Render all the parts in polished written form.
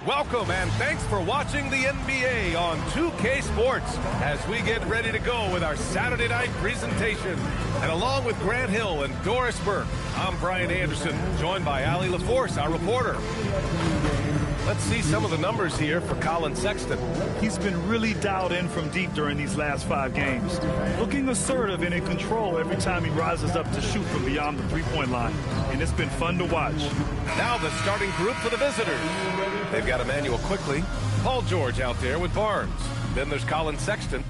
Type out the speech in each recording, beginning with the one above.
Welcome and thanks for watching the NBA on 2K Sports as we get ready to go with our Saturday night presentation. And along with Grant Hill and Doris Burke, I'm Brian Anderson, joined by Allie LaForce, our reporter. Let's see some of the numbers here for Colin Sexton. He's been really dialed in from deep during these last 5 games. Looking assertive and in control every time he rises up to shoot from beyond the three-point line. And it's been fun to watch. Now the starting group for the visitors. They've got Emmanuel Quickly, Paul George out there with Barnes. Then there's Colin Sexton.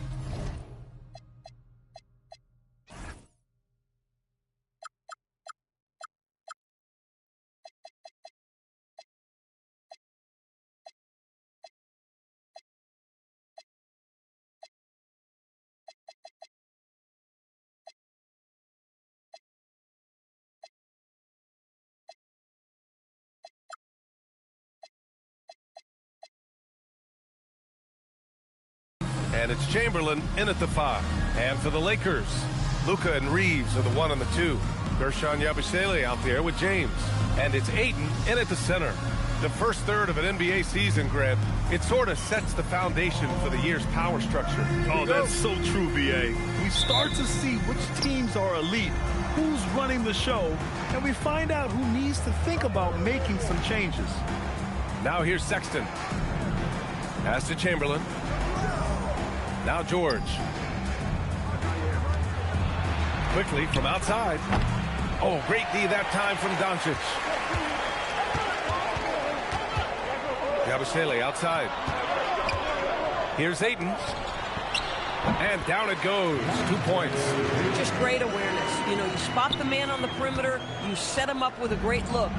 And it's Chamberlain in at the 5. And for the Lakers, Luka and Reeves are the 1 and the 2. Gershon Yabusele out there with James. And it's Ayton in at the center. The first third of an NBA season, Grant, it sort of sets the foundation for the year's power structure. Oh, that's so true, B.A. We start to see which teams are elite, who's running the show, and we find out who needs to think about making some changes. Now here's Sexton. Pass to Chamberlain. Now George. Quickly from outside. Oh, great D that time from Doncic. Yabusele outside. Here's Ayton. And down it goes. 2 points. Just great awareness. You know, you spot the man on the perimeter, you set him up with a great look.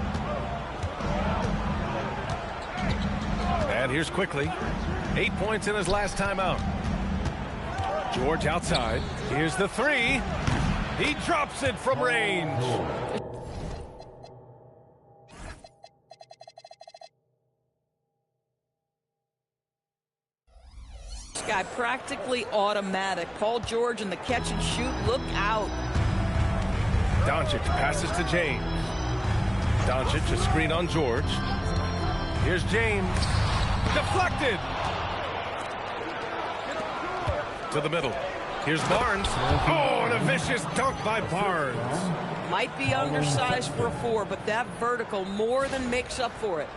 And here's Quickly. 8 points in his last time out. George outside. Here's the 3. He drops it from range. This guy practically automatic. Paul George in the catch and shoot. Look out. Doncic passes to James. Doncic a screen on George. Here's James. Deflected. To the middle. Here's Barnes. Oh, and a vicious dunk by Barnes. Might be undersized for a 4, but that vertical more than makes up for it.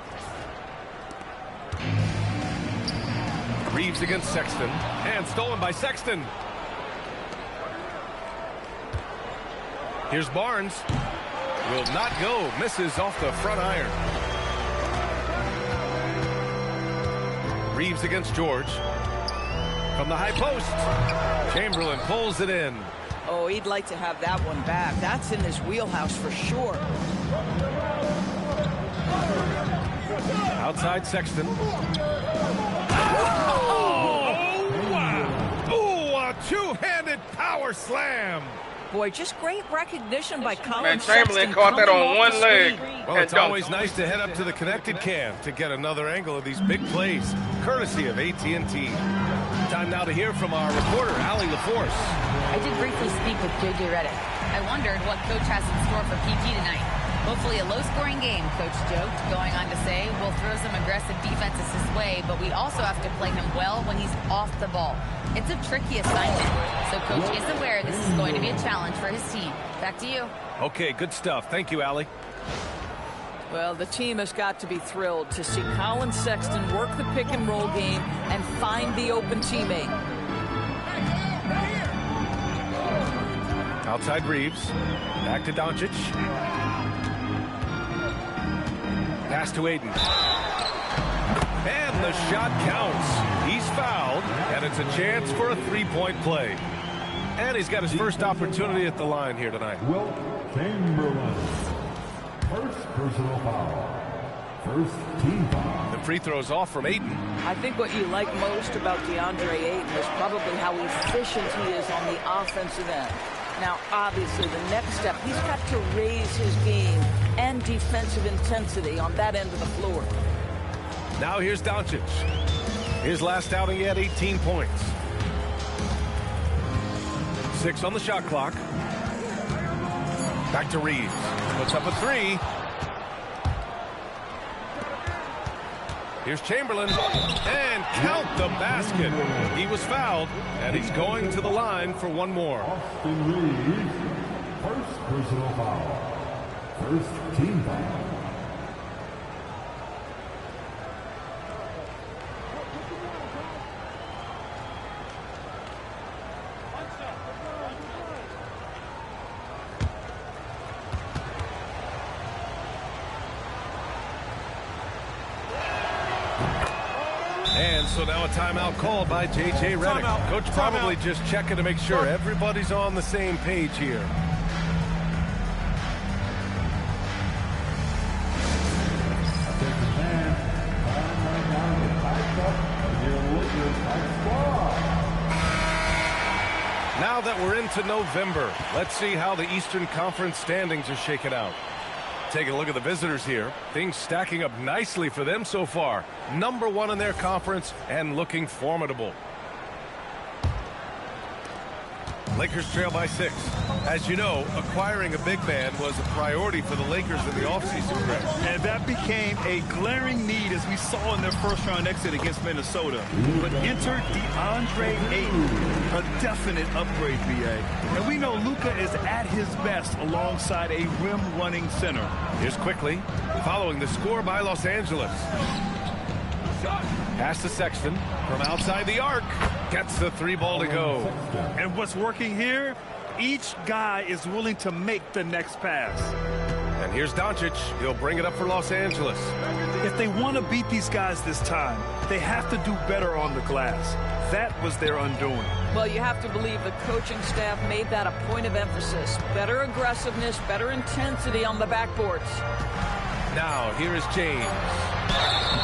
Reeves against Sexton. And stolen by Sexton. Here's Barnes. Will not go. Misses off the front iron. Reeves against George. From the high post. Chamberlain pulls it in. Oh, he'd like to have that one back. That's in his wheelhouse for sure. Outside Sexton. Oh, wow. Oh, a two-handed power slam. Boy, just great recognition by Colin Man, Chamberlain Sexton caught that on one leg. Well, it's always nice to head up to the connected cam to get another angle of these big plays, courtesy of AT&T. Time now to hear from our reporter, Allie LaForce. I did briefly speak with J.J. Redick. I wondered what Coach has in store for PG tonight. Hopefully a low-scoring game, Coach joked, going on to say, we'll throw some aggressive defenses his way, but we also have to play him well when he's off the ball. It's a tricky assignment, so Coach is aware this is going to be a challenge for his team. Back to you. Okay, good stuff. Thank you, Allie. Well, the team has got to be thrilled to see Colin Sexton work the pick-and-roll game and find the open teammate. Outside Reeves. Back to Doncic. Pass to Ayton. And the shot counts. He's fouled, and it's a chance for a three-point play. And he's got his first opportunity at the line here tonight. Wilt Chamberlain. First personal foul. First team foul. The free throw's off from Ayton. I think what you like most about DeAndre Ayton is probably how efficient he is on the offensive end. Now, obviously, the next step, he's got to raise his game and defensive intensity on that end of the floor. Now here's Doncic. His last outing, he had 18 points. 6 on the shot clock. Back to Reeves. Puts up a 3. Here's Chamberlain, and count the basket. He was fouled, and he's going to the line for one more. Austin Reeves, first personal foul. First team foul. And so now a timeout called by J.J. Redick. Coach probably just checking to make sure everybody's on the same page here. Now that we're into November, let's see how the Eastern Conference standings are shaking out. Taking a look at the visitors here. Things stacking up nicely for them so far. Number 1 in their conference and looking formidable. Lakers trail by 6. As you know, acquiring a big man was a priority for the Lakers in the offseason, Greg. And that became a glaring need as we saw in their first-round exit against Minnesota. But enter DeAndre Ayton, a definite upgrade, B.A. And we know Luka is at his best alongside a rim-running center. Here's quickly, following the score by Los Angeles. Pass to Sexton from outside the arc. Gets the 3-ball to go. And what's working here? Each guy is willing to make the next pass. And here's Doncic. He'll bring it up for Los Angeles. If they want to beat these guys this time, they have to do better on the glass. That was their undoing. Well, you have to believe the coaching staff made that a point of emphasis. Better aggressiveness, better intensity on the backboards. Now, here is James.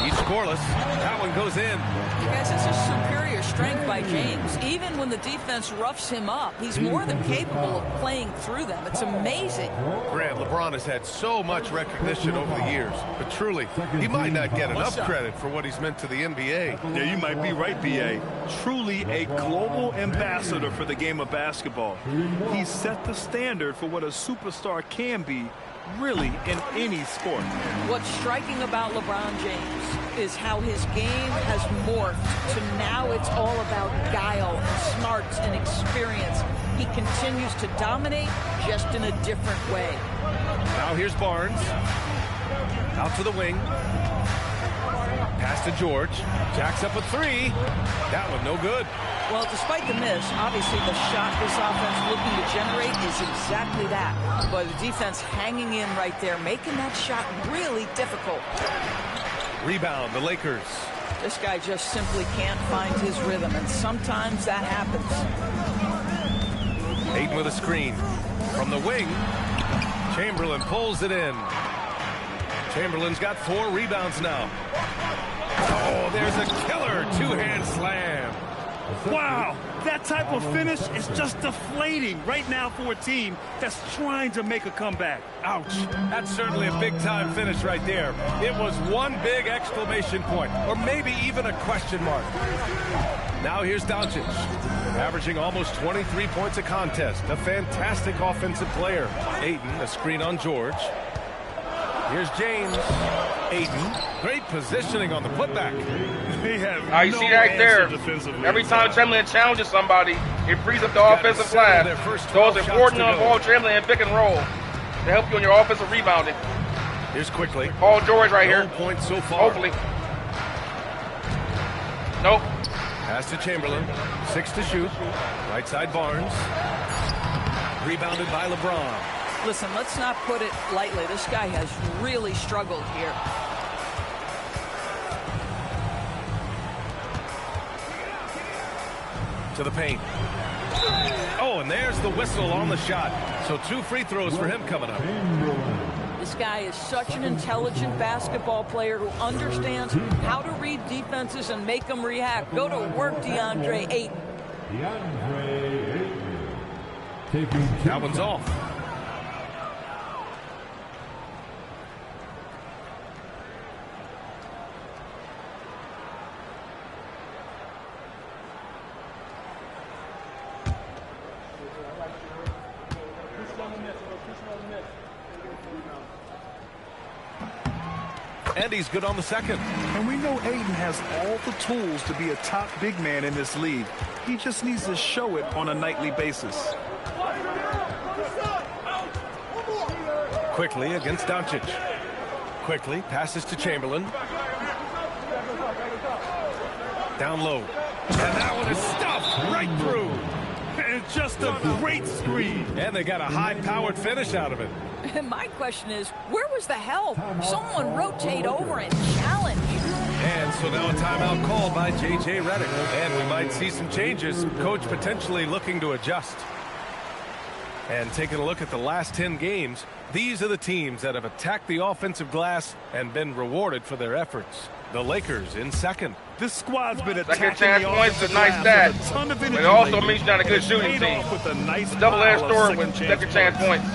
He's scoreless. That one goes in. You guys, this is superior strength by James. Even when the defense roughs him up, he's more than capable of playing through them. It's amazing. Grant, LeBron has had so much recognition over the years, but truly, he might not get enough credit for what he's meant to the NBA. Yeah, you might be right, B.A. Truly a global ambassador for the game of basketball. He set the standard for what a superstar can be, really, in any sport. What's striking about LeBron James is how his game has morphed to now it's all about guile and smarts and experience. He continues to dominate, just in a different way. Now here's Barnes. Out to the wing. Pass to George. Jacks up a 3. That one no good. Well, despite the miss, obviously the shot this offense looking to generate is exactly that. But the defense hanging in right there, making that shot really difficult. Rebound, the Lakers. This guy just simply can't find his rhythm, and sometimes that happens. Ayton with a screen. From the wing, Chamberlain pulls it in. Chamberlain's got 4 rebounds now. Oh, there's a killer two-hand slam. Wow, that type of finish is just deflating right now for a team that's trying to make a comeback. Ouch. That's certainly a big-time finish right there. It was one big exclamation point, or maybe even a question mark. Now here's Doncic, averaging almost 23 points a contest. A fantastic offensive player. Ayton, a screen on George. Here's James. Ayton, great positioning on the putback. They have You no see right there, defensively. every time Chamberlain challenges somebody, it frees up the offensive glass. So it's important on ball Chamberlain and pick and roll to help you on your offensive rebounding. Here's quickly. Paul George right here. No points so far. Hopefully. Nope. Pass to Chamberlain. 6 to shoot. Right side Barnes. Rebounded by LeBron. Listen, let's not put it lightly. This guy has really struggled here. To the paint. Oh, and there's the whistle on the shot. So 2 free throws for him coming up. This guy is such an intelligent basketball player who understands how to read defenses and make them react. Go to work, DeAndre Ayton. That one's off. And he's good on the second. And we know Ayton has all the tools to be a top big man in this league. He just needs to show it on a nightly basis. Quickly against Doncic. Quickly passes to Chamberlain. Down low. And that one is stuffed right through. And just a great screen. And they got a high-powered finish out of it. And my question is, where was the help? Someone rotate over and challenge. And so now a timeout called by J.J. Redick. And we might see some changes. Coach potentially looking to adjust. And taking a look at the last 10 games, these are the teams that have attacked the offensive glass and been rewarded for their efforts. The Lakers in second. This squad's been attacking second chance the points is a nice stat. stat. But it also means you're not a good shooting team. With a nice double-edged sword with second chance points.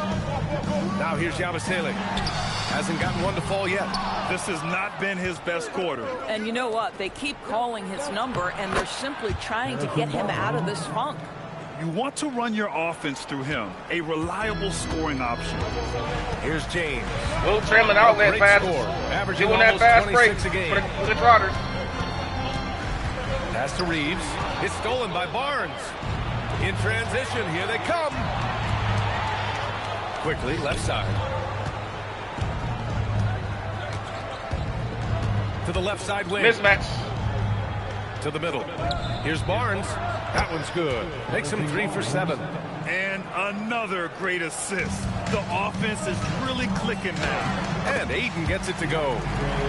Now here's Yabusele. Hasn't gotten one to fall yet. This has not been his best quarter. And you know what? They keep calling his number, and they're simply trying to get him out of this funk. You want to run your offense through him, a reliable scoring option. Here's James. Wilt trailing outlet pass. Averaging doing that fast break a game. For the Trotters. Pass to Reeves. It's stolen by Barnes. In transition, here they come. Quickly, left side. To the left side wing. Mismatch. To the middle. Here's Barnes. That one's good. Makes him 3 for 7. And another great assist. The offense is really clicking now. And Ayton gets it to go.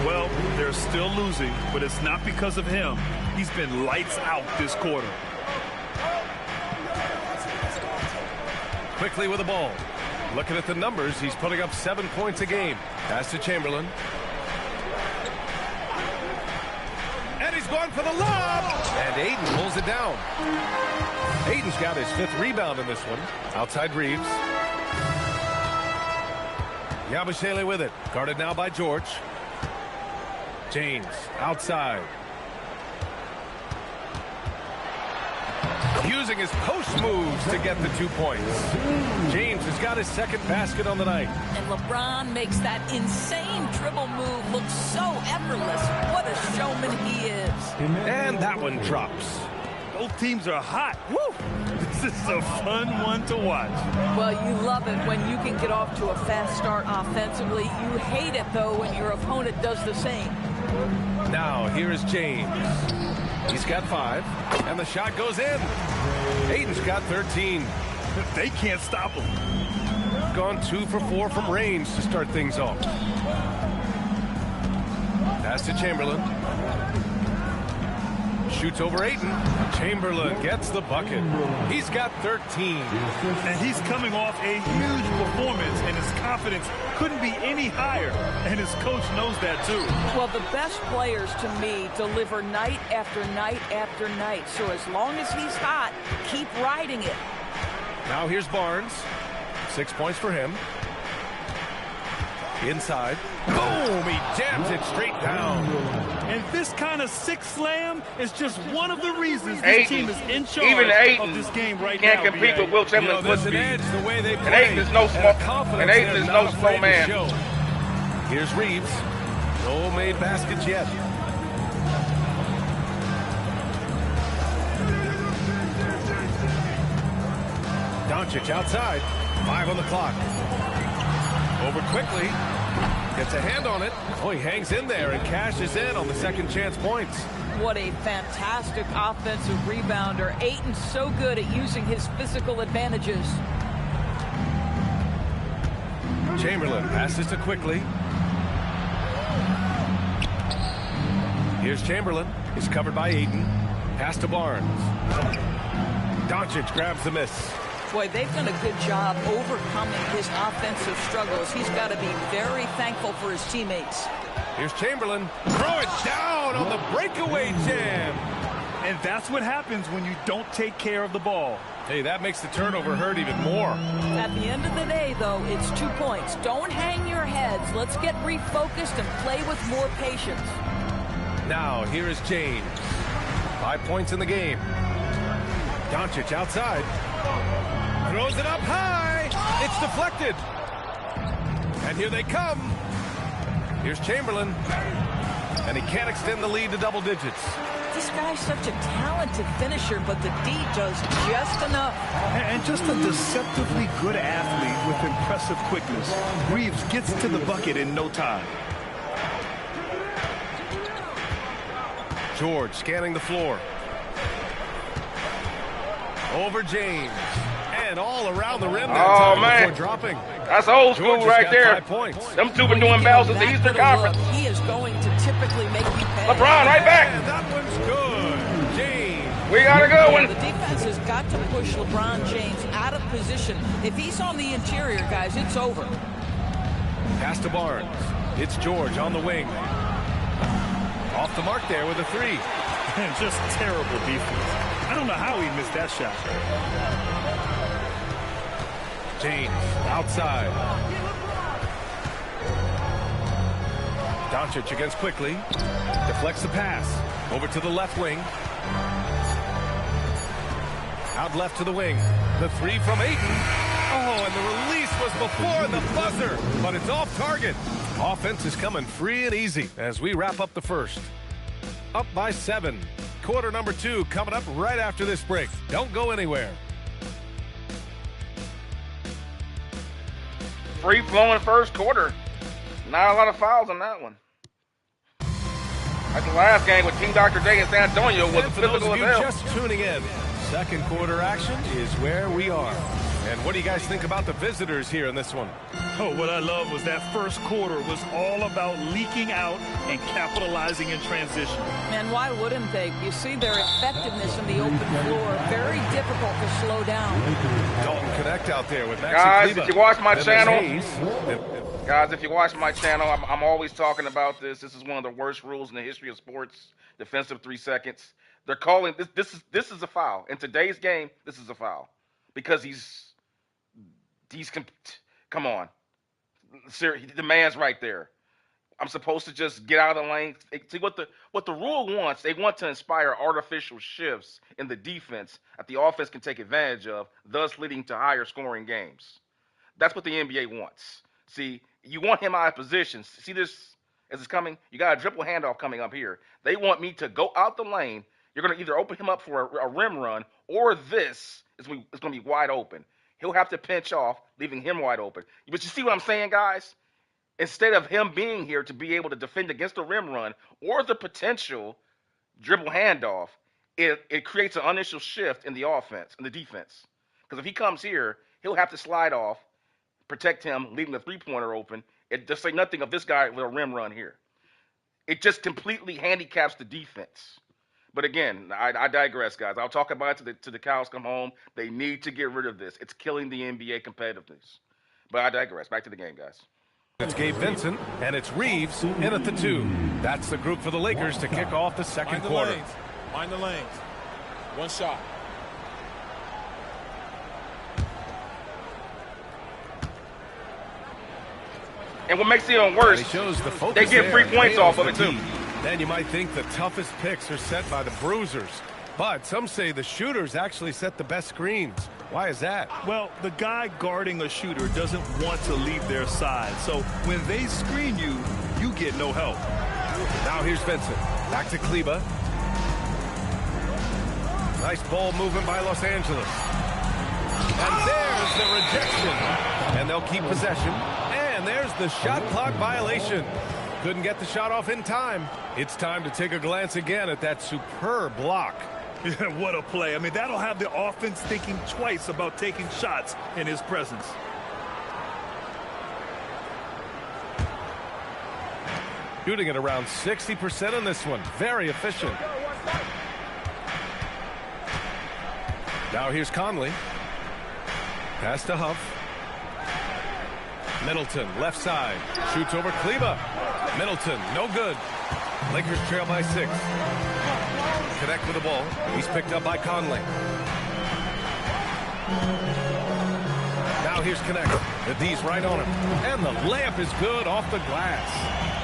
Well, they're still losing, but it's not because of him. He's been lights out this quarter. Quickly with the ball. Looking at the numbers, he's putting up 7 points a game. Pass to Chamberlain. And he's going for the lob. And Ayton pulls it down. Ayton's got his 5th rebound in this one. Outside Reeves. Yabusele with it. Guarded now by George. James outside. Using his post moves to get the 2 points. James has got his 2nd basket on the night. And LeBron makes that insane dribble move look so effortless. What a showman he is. And that one drops. Both teams are hot. Woo! This is a fun one to watch. Well, you love it when you can get off to a fast start offensively. You hate it, though, when your opponent does the same. Now, here is James. He's got 5, and the shot goes in. Ayton's got 13. They can't stop him. Gone 2 for 4 from range to start things off. Pass to Chamberlain. Shoots over Ayton. Chamberlain gets the bucket. He's got 13. And he's coming off a huge performance, and his confidence couldn't be any higher. And his coach knows that, too. Well, the best players, to me, deliver night after night after night. So as long as he's hot, keep riding it. Now here's Barnes. 6 points for him. Inside. Boom! He jams it straight down. And this kind of six slam is just one of the reasons this Ayton, team is in charge even Ayton of this game right can't now. compete with Wilt Chamberlain's foot speed. The way they play. And Ayton is no slow. And Ayton is no slow man. Here's Reeves. No made baskets yet. Doncic outside. 5 on the clock. Over quickly. Gets a hand on it. Oh, he hangs in there and cashes in on the second chance points. What a fantastic offensive rebounder. Ayton's so good at using his physical advantages. Chamberlain passes to Quickly. Here's Chamberlain. He's covered by Ayton. Pass to Barnes. Doncic grabs the miss. Boy, they've done a good job overcoming his offensive struggles. He's got to be very thankful for his teammates. Here's Chamberlain. Throw it down on the breakaway jam. And that's what happens when you don't take care of the ball. Hey, that makes the turnover hurt even more. At the end of the day, though, it's 2 points. Don't hang your heads. Let's get refocused and play with more patience. Now, here is James. 5 points in the game. Doncic outside. Throws it up high. It's deflected. And here they come. Here's Chamberlain. And he can't extend the lead to double digits. This guy's such a talented finisher, but the D does just enough. And just a deceptively good athlete with impressive quickness. Reeves gets to the bucket in no time. George scanning the floor. Over James. And all around the rim that time before dropping. That's old school right there. Them two been doing battles at the Eastern Conference. He is going to typically make you pay. LeBron right back. And that one's good. James. We got a good one. The defense has got to push LeBron James out of position. If he's on the interior, guys, it's over. Pass to Barnes. It's George on the wing. Off the mark there with a three. And just terrible defense. I don't know how he missed that shot. James outside. Doncic against quickly. Deflects the pass. Over to the left wing. Out left to the wing. The three from Ayton. Oh, and the release was before the buzzer, but it's off target. Offense is coming free and easy as we wrap up the first. Up by 7. Quarter number 2 coming up right after this break. Don't go anywhere. Free-flowing first quarter. Not a lot of fouls on that one. Like the last game with Team Dr. J in San Antonio was physical as hell. Just tuning in. Second quarter action is where we are. And what do you guys think about the visitors here in this one? Oh, what I love was that first quarter was all about leaking out and capitalizing in transition. And why wouldn't they? You see their effectiveness in the open floor. Very difficult to slow down. Dalton Connect out there with Maxi Guys, Kleber. if you watch my channel, Hayes. guys, if you watch my channel, I'm always talking about this. This is one of the worst rules in the history of sports. Defensive 3 seconds. They're calling this is a foul. In today's game, this is a foul. Because come on. The man's right there. I'm supposed to just get out of the lane. See what the rule wants. They want to inspire artificial shifts in the defense that the offense can take advantage of, thus leading to higher scoring games. That's what the NBA wants. See, you want him out of position. See this as it's coming? You got a dribble handoff coming up here. They want me to go out the lane. You're going to either open him up for a rim run, or this is going to be wide open. He'll have to pinch off, leaving him wide open. But you see what I'm saying, guys? Instead of him being here to be able to defend against the rim run or the potential dribble handoff, it creates an initial shift in the offense, in the defense. Because if he comes here, he'll have to slide off, protect him, leaving the three-pointer open. It just say nothing of this guy with a rim run here. It just completely handicaps the defense. But again, I digress, guys. I'll talk about it till the cows come home. They need to get rid of this. It's killing the NBA competitiveness. But I digress. Back to the game, guys. It's Gabe Vincent, and it's Reeves in at the 2. That's the group for the Lakers to kick off the second quarter. Mind the lanes. One shot. And what makes it even worse, they get free points off of it, too. Then you might think the toughest picks are set by the bruisers. But some say the shooters actually set the best screens. Why is that? Well, the guy guarding a shooter doesn't want to leave their side. So when they screen you, you get no help. Now here's Vincent. Back to Kleber. Nice ball movement by Los Angeles. And there's the rejection. And they'll keep possession. And there's the shot clock violation. Couldn't get the shot off in time. It's time to take a glance again at that superb block. What a play. I mean, that'll have the offense thinking twice about taking shots in his presence. Shooting at around 60% in this one. Very efficient. Now here's Conley. Pass to Huff. Middleton, left side. Shoots over Kleber. Middleton, no good. Lakers trail by 6. Connect with the ball. He's picked up by Conley. Now here's Connect. The D's right on him. And the layup is good off the glass.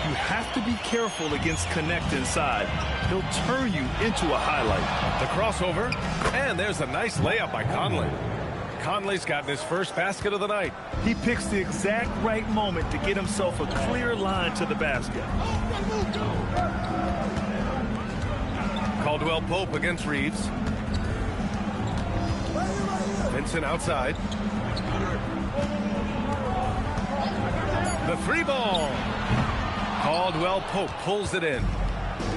You have to be careful against Connect inside. He'll turn you into a highlight. The crossover. And there's a nice layup by Conley. Conley's gotten his first basket of the night. He picks the exact right moment to get himself a clear line to the basket. Caldwell Pope against Reeves. Vincent outside. The three ball. Caldwell Pope pulls it in.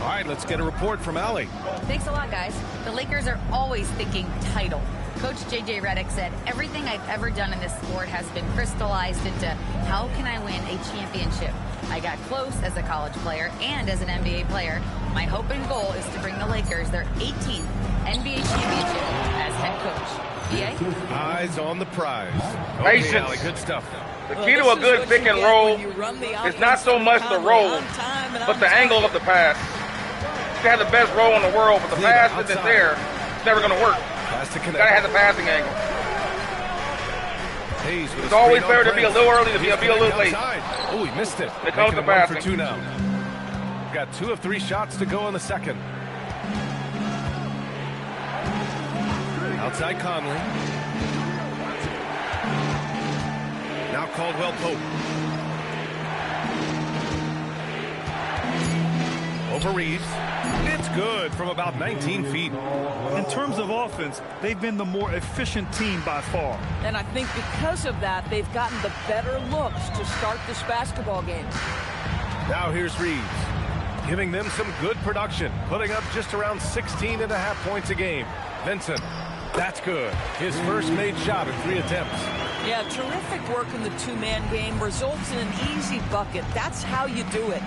All right, let's get a report from Allie. Thanks a lot, guys. The Lakers are always thinking title. Coach J.J. Redick said, everything I've ever done in this sport has been crystallized into how can I win a championship. I got close as a college player and as an NBA player. My hope and goal is to bring the Lakers their 18th NBA championship as head coach. BA? Eyes on the prize. Patience. Okay, Allie, good stuff. The key to a good pick and roll is not so much the roll, but the angle of the pass. You can have the best roll in the world, but the pass isn't there. It's never going to work. You got to have the passing angle. It's always better to be a little early than be a little late. Oh, he missed it. Here comes the passing. For two now. Got 2 of 3 shots to go in the second. Outside Conley. Now Caldwell Pope. Over Reeves. It's good from about 19 feet. In terms of offense, they've been the more efficient team by far. And I think because of that, they've gotten the better looks to start this basketball game. Now here's Reeves, giving them some good production, putting up just around 16.5 points a game. Vincent, that's good. His first made shot in 3 attempts. Yeah, terrific work in the two-man game results in an easy bucket. That's how you do it.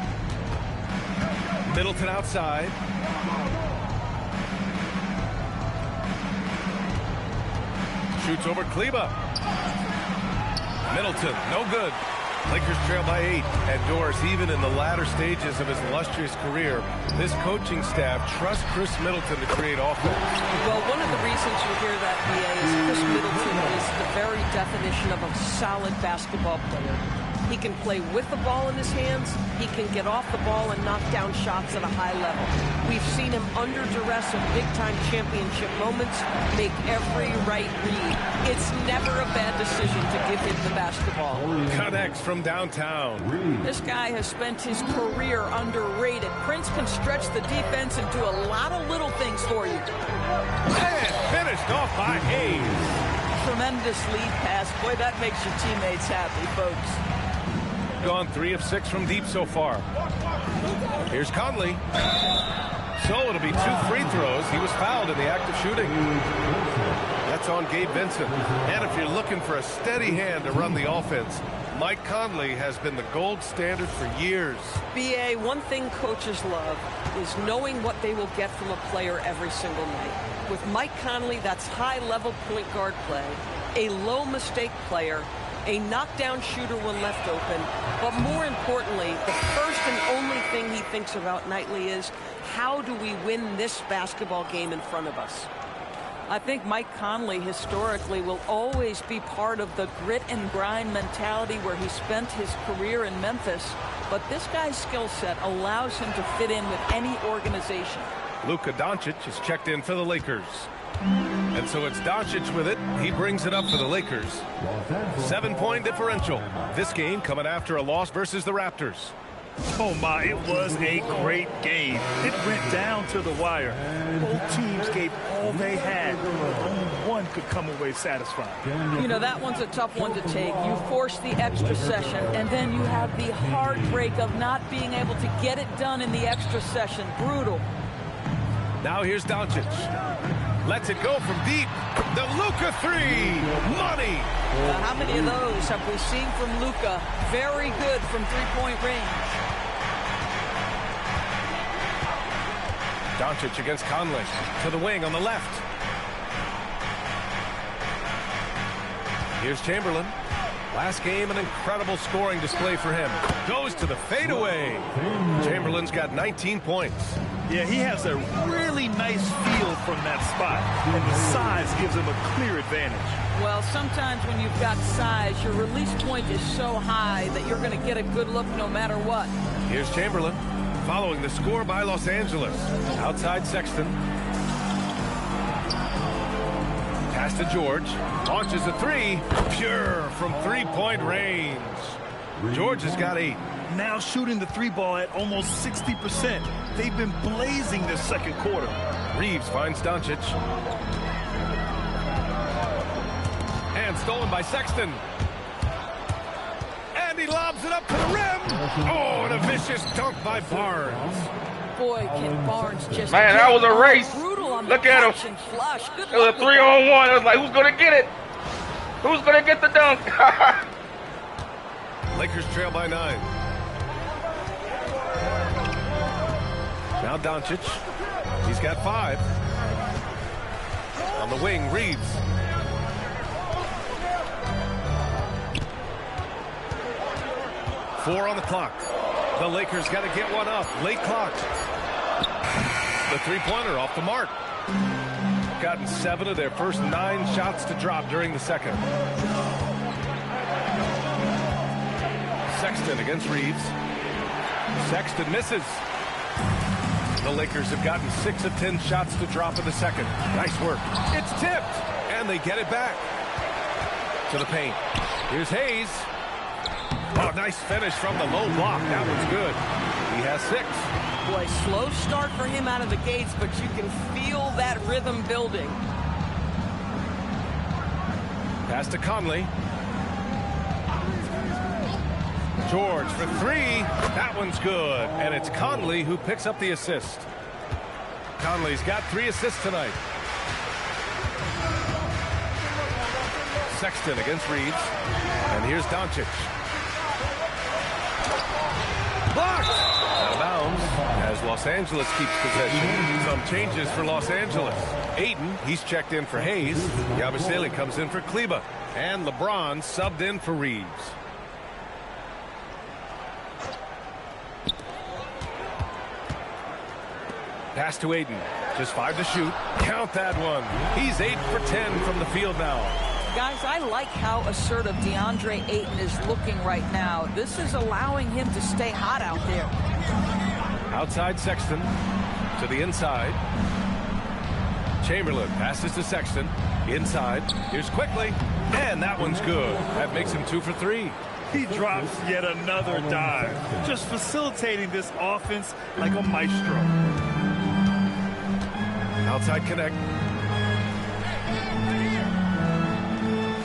Middleton outside. Shoots over Kleba. Middleton, no good. Lakers trail by 8. And Doris, even in the latter stages of his illustrious career, this coaching staff trusts Chris Middleton to create offense. Well, one of the reasons you hear that, BA, is Chris Middleton is the very definition of a solid basketball player. He can play with the ball in his hands. He can get off the ball and knock down shots at a high level. We've seen him under duress in big-time championship moments make every right read. It's never a bad decision to give him the basketball. Connects from downtown. This guy has spent his career underrated. Prince can stretch the defense and do a lot of little things for you. And finished off by Hayes. Tremendous lead pass. Boy, that makes your teammates happy, folks. Gone 3 of 6 from deep so far. Here's Conley. So it'll be 2 free throws. He was fouled in the act of shooting. That's on Gabe Vincent. And if you're looking for a steady hand to run the offense, Mike Conley has been the gold standard for years. BA, one thing coaches love is knowing what they will get from a player every single night. With Mike Conley, that's high-level point guard play, a low-mistake player, a knockdown shooter when left open, but more importantly, the first and only thing he thinks about nightly is, how do we win this basketball game in front of us? I think Mike Conley historically will always be part of the grit and grind mentality where he spent his career in Memphis, but this guy's skill set allows him to fit in with any organization. Luka Doncic is checked in for the Lakers. And so it's Doncic with it. He brings it up for the Lakers. 7-point differential. This game coming after a loss versus the Raptors. Oh my, it was a great game. It went down to the wire. Both teams gave all they had. Only one could come away satisfied. You know, that one's a tough one to take. You force the extra session, and then you have the heartbreak of not being able to get it done in the extra session. Brutal. Now here's Doncic. Lets it go from deep. The Luka 3. Money. How many of those have we seen from Luka? Very good from three-point range. Doncic against Conley. To the wing on the left. Here's Chamberlain. Last game, an incredible scoring display for him. Goes to the fadeaway. Chamberlain's got 19 points. Yeah, he has a really nice feel from that spot, and the size gives him a clear advantage. Well, sometimes when you've got size, your release point is so high that you're going to get a good look no matter what. Here's Chamberlain, following the score by Los Angeles. Outside Sexton. Pass to George. Launches a three. Pure from three-point range. George has got 8. Now shooting the 3-ball at almost 60%. They've been blazing this second quarter. Reeves finds Doncic. And stolen by Sexton. And he lobs it up to the rim. Oh, and a vicious dunk by Barnes. Boy, can Barnes just... Man, that was a race. Look at him. Flush. Good It was a 3-on-1. It was like, who's going to get it? Who's going to get the dunk? Lakers trail by 9. Now Doncic. He's got 5. On the wing, Reeves. Four on the clock. The Lakers got to get one up. Late clock. The three-pointer off the mark. Gotten 7 of their first 9 shots to drop during the second. Sexton against Reeves. Sexton misses. The Lakers have gotten 6 of 10 shots to drop in the second. Nice work. It's tipped, and they get it back. To the paint. Here's Hayes. Oh, nice finish from the low block. That one's good. He has 6. Boy, slow start for him out of the gates, but you can feel that rhythm building. Pass to Conley. George for 3. That one's good. And it's Conley who picks up the assist. Conley's got 3 assists tonight. Sexton against Reeves. And here's Doncic. Blocked! Out of bounds as Los Angeles keeps possession. Some changes for Los Angeles. Ayton, he's checked in for Hayes. Yabusele comes in for Kleba. And LeBron subbed in for Reeves. Pass to Ayton. Just 5 to shoot. Count that one. He's 8 for 10 from the field now. Guys, I like how assertive DeAndre Ayton is looking right now. This is allowing him to stay hot out there. Outside Sexton to the inside. Chamberlain passes to Sexton. Inside. Here's Quickly. And that one's good. That makes him 2 for 3. He drops yet another dive. Just facilitating this offense like a maestro. Outside connect.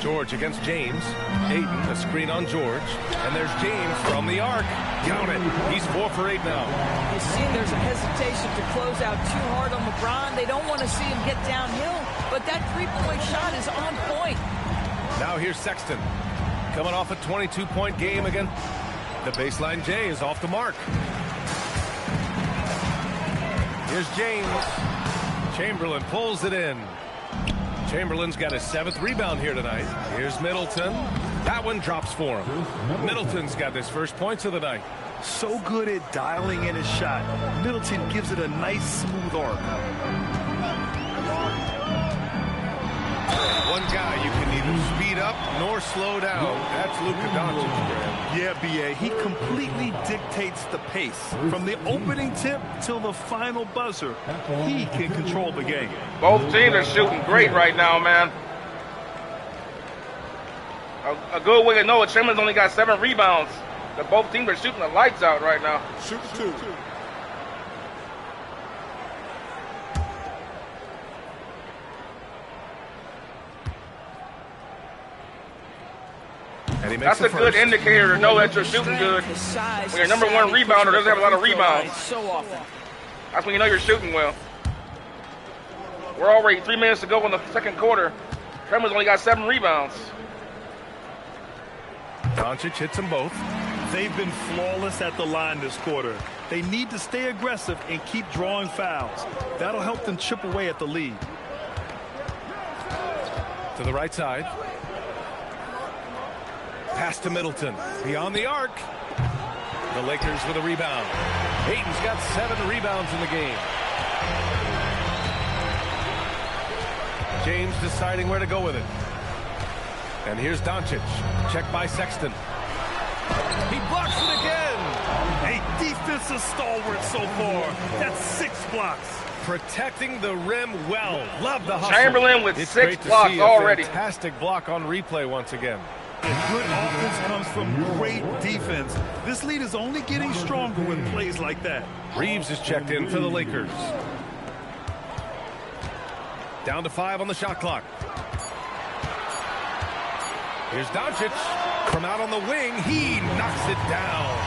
George against James. Ayton, a screen on George. And there's James from the arc. Count it. He's 4 for 8 now. You see there's a hesitation to close out too hard on LeBron. They don't want to see him get downhill, but that three-point shot is on point. Now here's Sexton. Coming off a 22-point game again. The baseline J is off the mark. Here's James. Chamberlain pulls it in. Chamberlain's got his 7th rebound here tonight. Here's Middleton. That one drops for him. Middleton's got his first points of the night. So good at dialing in his shot. Middleton gives it a nice smooth arc. One guy you can neither speed up nor slow down. That's Luka Doncic. Yeah, B.A. He completely dictates the pace. From the opening tip till the final buzzer, he can control the game. Both teams are shooting great right now, man. A good way to know it, Chamberlain's only got 7 rebounds. But both teams are shooting the lights out right now. Shoot 2. That's a good indicator to know that you're shooting good. When your number 1 rebounder doesn't have a lot of rebounds. So often. That's when you know you're shooting well. We're already 3 minutes to go in the second quarter. Chamberlain's only got 7 rebounds. Doncic hits them both. They've been flawless at the line this quarter. They need to stay aggressive and keep drawing fouls. That'll help them chip away at the lead. To the right side. Pass to Middleton. Beyond the arc. The Lakers with a rebound. Ayton's got 7 rebounds in the game. James deciding where to go with it. And here's Doncic. Check by Sexton. He blocks it again. A defensive stalwart so far. That's 6 blocks. protecting the rim well. Love the hustle. Chamberlain with it's 6 great to blocks see already. A fantastic block on replay once again. Good offense comes from great defense. This lead is only getting stronger with plays like that. Reeves is checked in for the Lakers. Down to 5 on the shot clock. Here's Doncic from out on the wing. He knocks it down.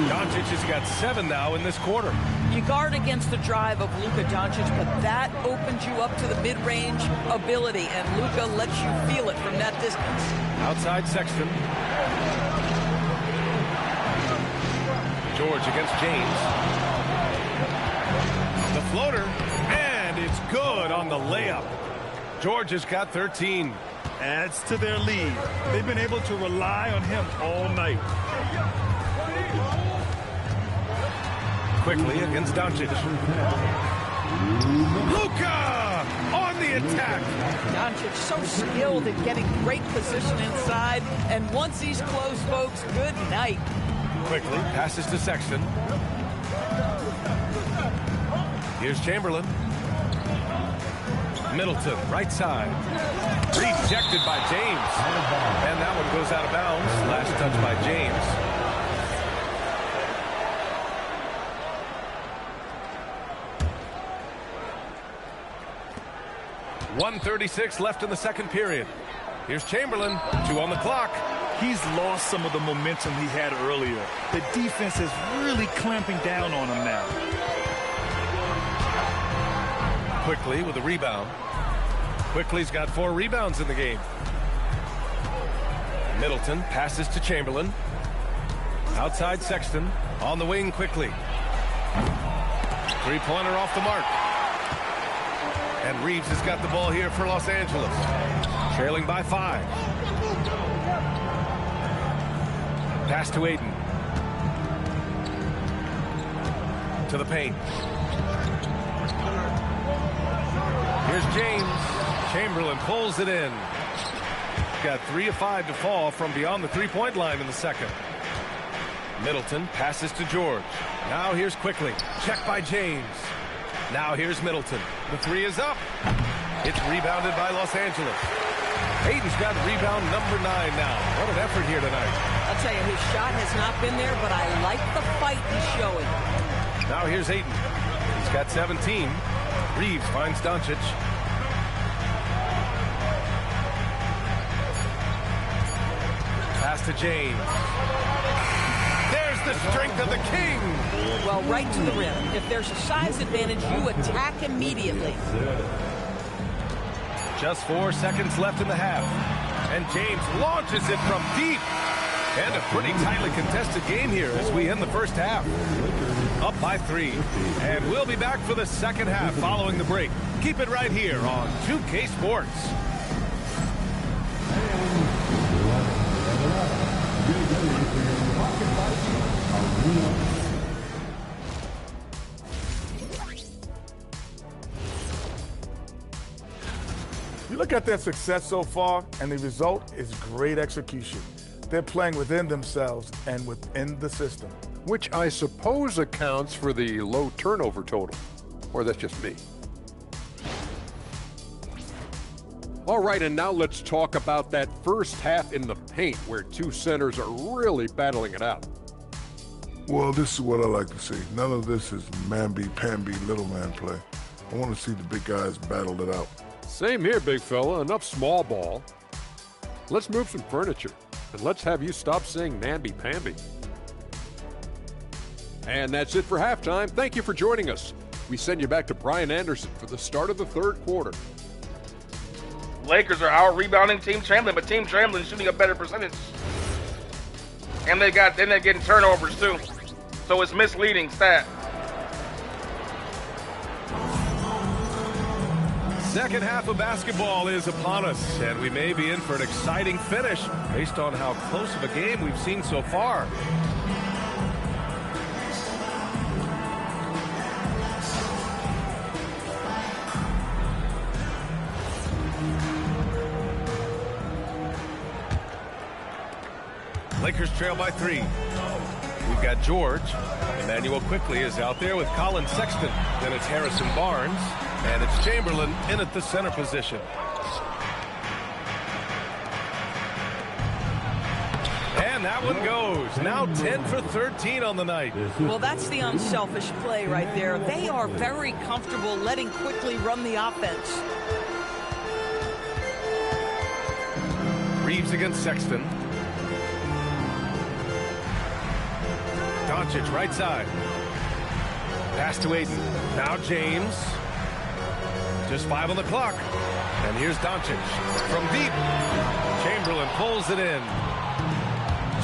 Doncic has got 7 now in this quarter. You guard against the drive of Luka Doncic, but that opens you up to the mid-range ability, and Luka lets you feel it from that distance. Outside Sexton. George against James. The floater, and it's good on the layup. George has got 13. Adds to their lead. They've been able to rely on him all night. Quickly against Doncic. Luka on the attack. Doncic so skilled at getting great position inside, and once he's close, folks, good night. Quickly passes to Sexton. Here's Chamberlain. Middleton, right side. Rejected by James. And that one goes out of bounds. Last touch by James. .136 left in the second period. Here's Chamberlain, 2 on the clock. He's lost some of the momentum he had earlier. The defense is really clamping down on him now. Quickly with a rebound. Quickly's got 4 rebounds in the game. Middleton passes to Chamberlain. Outside Sexton. On the wing quickly. Three-pointer off the mark. And Reeves has got the ball here for Los Angeles. Trailing by 5. Pass to Aiden. To the paint. Here's James. Chamberlain pulls it in. Got 3 of 5 to fall from beyond the three-point line in the second. Middleton passes to George. Now here's Quickly. Checked by James. Now here's Middleton. The 3 is up. It's rebounded by Los Angeles. Aiden's got rebound number 9 now. What an effort here tonight. I'll tell you, his shot has not been there, but I like the fight he's showing. Now here's Aiden. He's got 17. Reeves finds Doncic. Pass to James. There's the strength of the king. Well, right to the rim. If there's a size advantage, you attack immediately. Just 4 seconds left in the half. And James launches it from deep. And a pretty tightly contested game here as we end the first half. Up by 3. And we'll be back for the second half following the break. Keep it right here on 2K Sports. You look at their success so far, and the result is great execution. They're playing within themselves and within the system. Which I suppose accounts for the low turnover total. Or that's just me. All right, and now let's talk about that first half in the paint where 2 centers are really battling it out. Well, this is what I like to see. None of this is man-be-pan-be little man play. I want to see the big guys battle it out. Same here, big fella. Enough small ball. Let's move some furniture. And let's have you stop saying namby-pamby. And that's it for halftime. Thank you for joining us. We send you back to Brian Anderson for the start of the third quarter. Lakers are out-rebounding Team Chamberlain, but Team Chamberlain shooting a better percentage. And they're getting turnovers, too. So it's misleading stat. Second half of basketball is upon us, and we may be in for an exciting finish based on how close of a game we've seen so far. Lakers trail by 3. We've got George. Emmanuel quickly is out there with Colin Sexton. Then it's Harrison Barnes. And it's Chamberlain in at the center position. And that one goes. Now 10 for 13 on the night. Well, that's the unselfish play right there. They are very comfortable letting quickly run the offense. Reeves against Sexton. Doncic right side. Pass to Aiden. Now James. Just 5 on the clock. And here's Doncic from deep. Chamberlain pulls it in.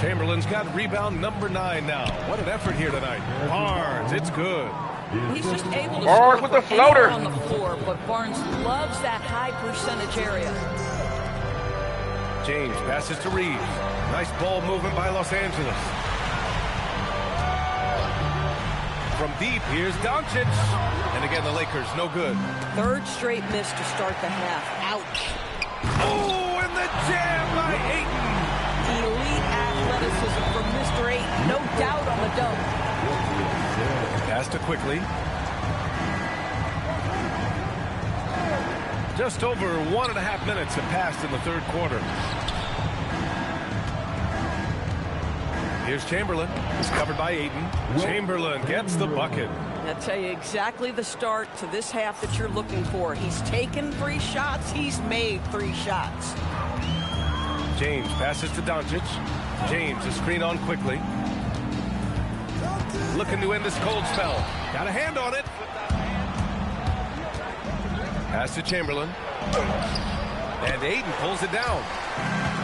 Chamberlain's got rebound number 9 now. What an effort here tonight. Barnes, it's good. He's just able to Barnes with the floater on the floor, but Barnes loves that high percentage area. James passes to Reeves. Nice ball movement by Los Angeles. From deep, here's Doncic. And again, the Lakers, no good. Third straight miss to start the half. Ouch. Oh, and the jam by Ayton. Elite athleticism from Mr. Ayton. No doubt on the dunk. Pass to quickly. Just over 1.5 minutes have passed in the third quarter. Here's Chamberlain. He's covered by Ayton. Chamberlain gets the bucket. I'll tell you exactly the start to this half that you're looking for. He's taken 3 shots. He's made 3 shots. James passes to Doncic. James is screen on quickly. Looking to end this cold spell. Got a hand on it. Pass to Chamberlain. And Ayton pulls it down.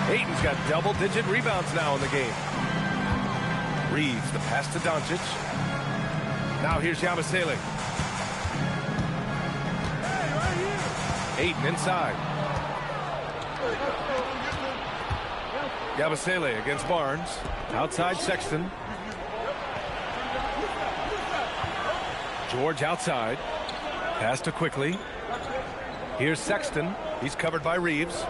Ayton's got double-digit rebounds now in the game. Reeves, the pass to Doncic. Now here's Yabusele. Ayton inside. Yabusele against Barnes. Outside Sexton. George outside. Pass to quickly. Here's Sexton. He's covered by Reeves.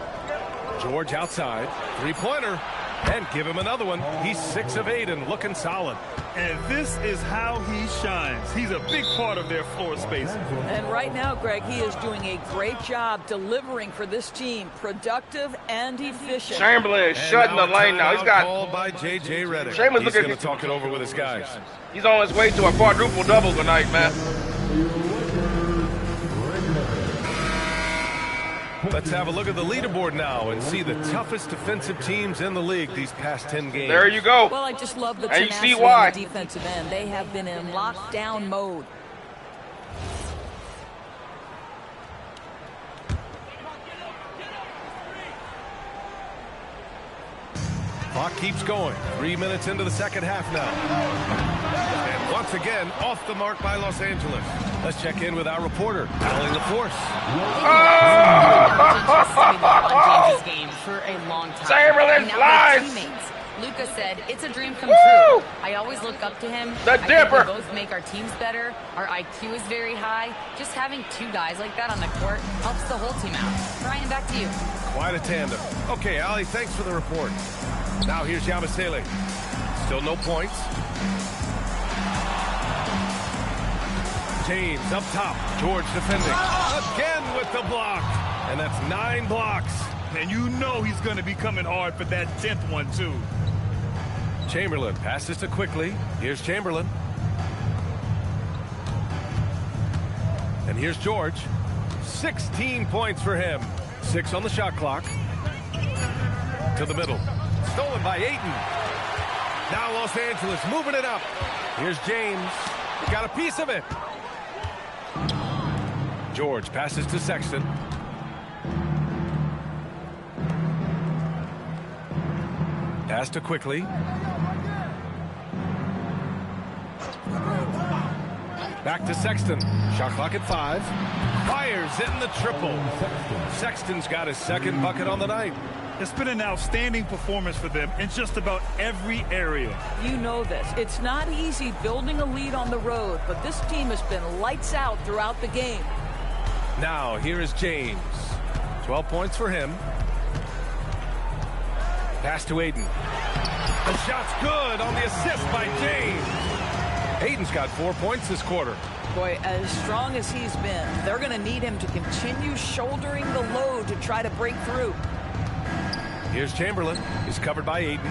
George outside. Three-pointer. And give him another one. He's 6 of 8 and looking solid. And this is how he shines. He's a big part of their floor space. And right now, Greg, he is doing a great job delivering for this team. Productive and efficient. Chamberlain is shutting the lane now. He's got called by J.J. Redick. Chamberlain's He's going to talk it over with his guys. He's on his way to a quadruple double tonight, man. Let's have a look at the leaderboard now and see the toughest defensive teams in the league these past 10 games. There you go. Well, I just love the and you tenacity see why. on the defensive end. They have been in lockdown mode. Clock keeps going. 3 minutes into the second half now. And once again, off the mark by Los Angeles. Let's check in with our reporter, Allie LaForce. On James's game for a long time. Chamberlain flies. Luka said, "It's a dream come true. I always look up to him. The I Dipper. think we both make our teams better. Our IQ is very high. Just having 2 guys like that on the court helps the whole team out." Brian, back to you. Quite a tandem. Okay, Allie, thanks for the report. Now here's Yabusele. Still no points. James up top. George defending. Again with the block. And that's 9 blocks. And you know he's going to be coming hard for that 10th one, too. Chamberlain passes to quickly. Here's Chamberlain. And here's George. 16 points for him. 6 on the shot clock. To the middle. Stolen by Ayton. Now Los Angeles moving it up. Here's James. Got a piece of it. George passes to Sexton. Pass to quickly. Back to Sexton. Shot clock at 5. Fires in the triple. Sexton's got his second bucket on the night. It's been an outstanding performance for them in just about every area. You know this. It's not easy building a lead on the road, but this team has been lights out throughout the game. Now, here is James. 12 points for him. Pass to Ayton. The shot's good on the assist by James. Ayton's got 4 points this quarter. Boy, as strong as he's been, they're going to need him to continue shouldering the load to try to break through. Here's Chamberlain. He's covered by Ayton.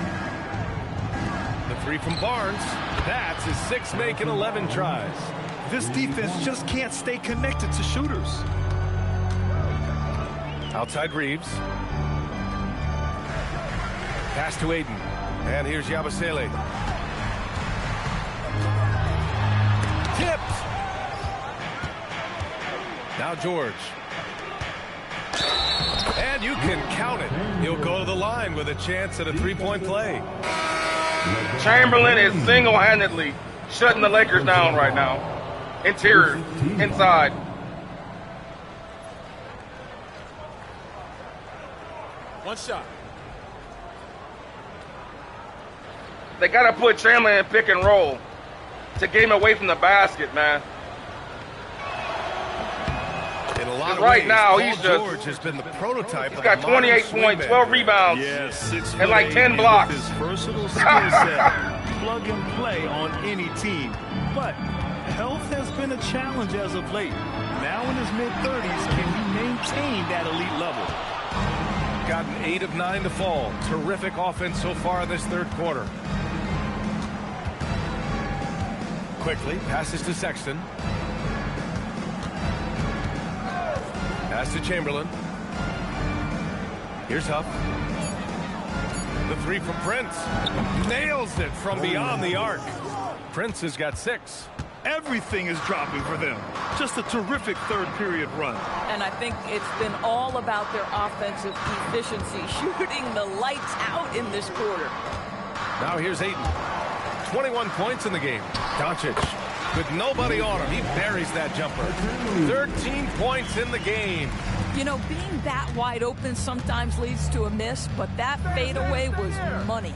The three from Barnes. That's his 6th make in 11 tries. This defense just can't stay connected to shooters. Outside Reeves. Pass to Ayton. And here's Yabusele. Tipped. Now George. And you can count it. He'll go to the line with a chance at a 3-point play. Chamberlain is single-handedly shutting the Lakers down right now. Interior, inside. One shot. They got to put Chamberlain in pick and roll to get him away from the basket, man. In a lot of right ways, now, Paul George has been the prototype. He's got 28 points, 12 rebounds, and like 10 blocks. His versatile skill set, plug and play on any team. But health has been a challenge as of late. Now in his mid-30s, can he maintain that elite level? Gotten 8 of 9 to fall. Terrific offense so far in this third quarter. Quickly passes to Sexton. Pass to Chamberlain. Here's Huff. The three from Prince. Nails it from beyond the arc. Prince has got 6. Everything is dropping for them. Just a terrific third period run. And I think it's been all about their offensive efficiency, shooting the lights out in this quarter. Now here's Ayton. 21 points in the game. Doncic, with nobody on him, he buries that jumper. 13 points in the game. You know, being that wide open sometimes leads to a miss, but that fadeaway was money.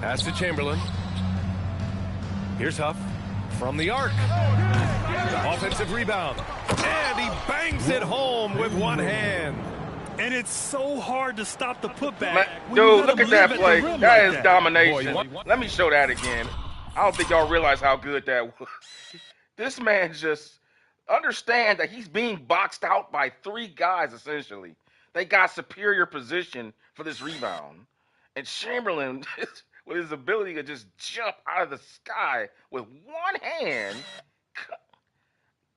Pass to Chamberlain. Here's Huff from the arc. Offensive rebound. And he bangs it home with one hand. And it's so hard to stop the putback. Dude, look at that play. That is domination. Let me show that again. I don't think y'all realize how good that was. This man just understand that he's being boxed out by 3 guys, essentially. They got superior position for this rebound. And Chamberlain, with his ability to just jump out of the sky with one hand,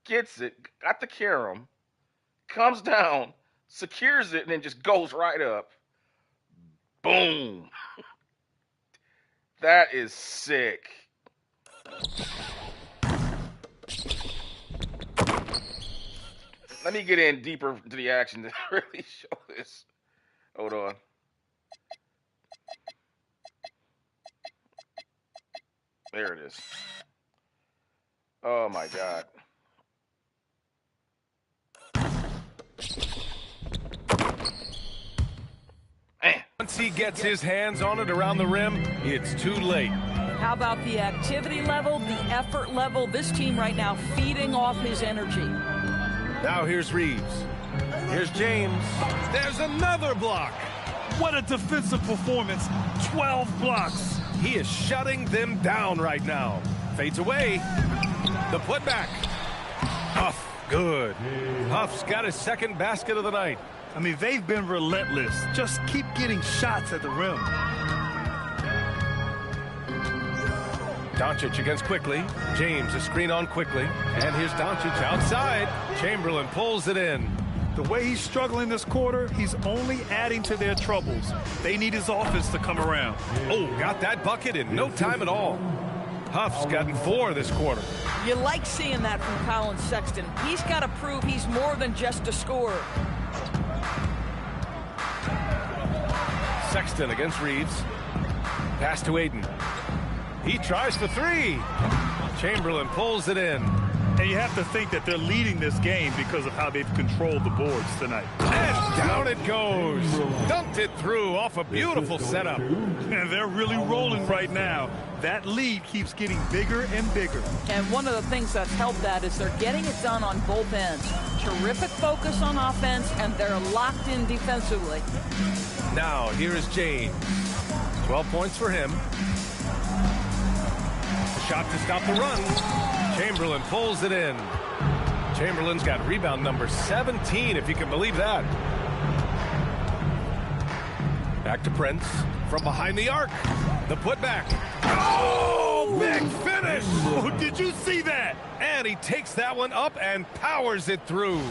gets it, got the carom, comes down, secures it, and then just goes right up. Boom. That is sick. Let me get in deeper into the action to really show this. Hold on. There it is. Oh my God. Once he gets his hands on it around the rim, it's too late. How about the activity level, the effort level? This team right now feeding off his energy. Now here's Reeves. Here's James. There's another block. What a defensive performance. 12 blocks. He is shutting them down right now. Fades away. The putback. Huff, good. Huff's got his 2nd basket of the night. I mean, they've been relentless. Just keep getting shots at the rim. Doncic against Quickly. James a screen on Quickly. And here's Doncic outside. Chamberlain pulls it in. The way he's struggling this quarter, he's only adding to their troubles. They need his offense to come around. Oh, got that bucket in no time at all. Huff's gotten 4 this quarter. You like seeing that from Colin Sexton. He's got to prove he's more than just a scorer. Sexton against Reeves. Pass to Ayton. He tries for 3. Chamberlain pulls it in. And you have to think that they're leading this game because of how they've controlled the boards tonight. And down it goes. Dunked it through off a beautiful setup. And they're really rolling right now. That lead keeps getting bigger and bigger. And one of the things that's helped that is they're getting it done on both ends. Terrific focus on offense, and they're locked in defensively. Now, here is James. 12 points for him. The shot to stop the run. Chamberlain pulls it in. Chamberlain's got rebound number 17, if you can believe that. Back to Prince from behind the arc. The putback. Oh, big finish. Oh, did you see that? And he takes that one up and powers it through.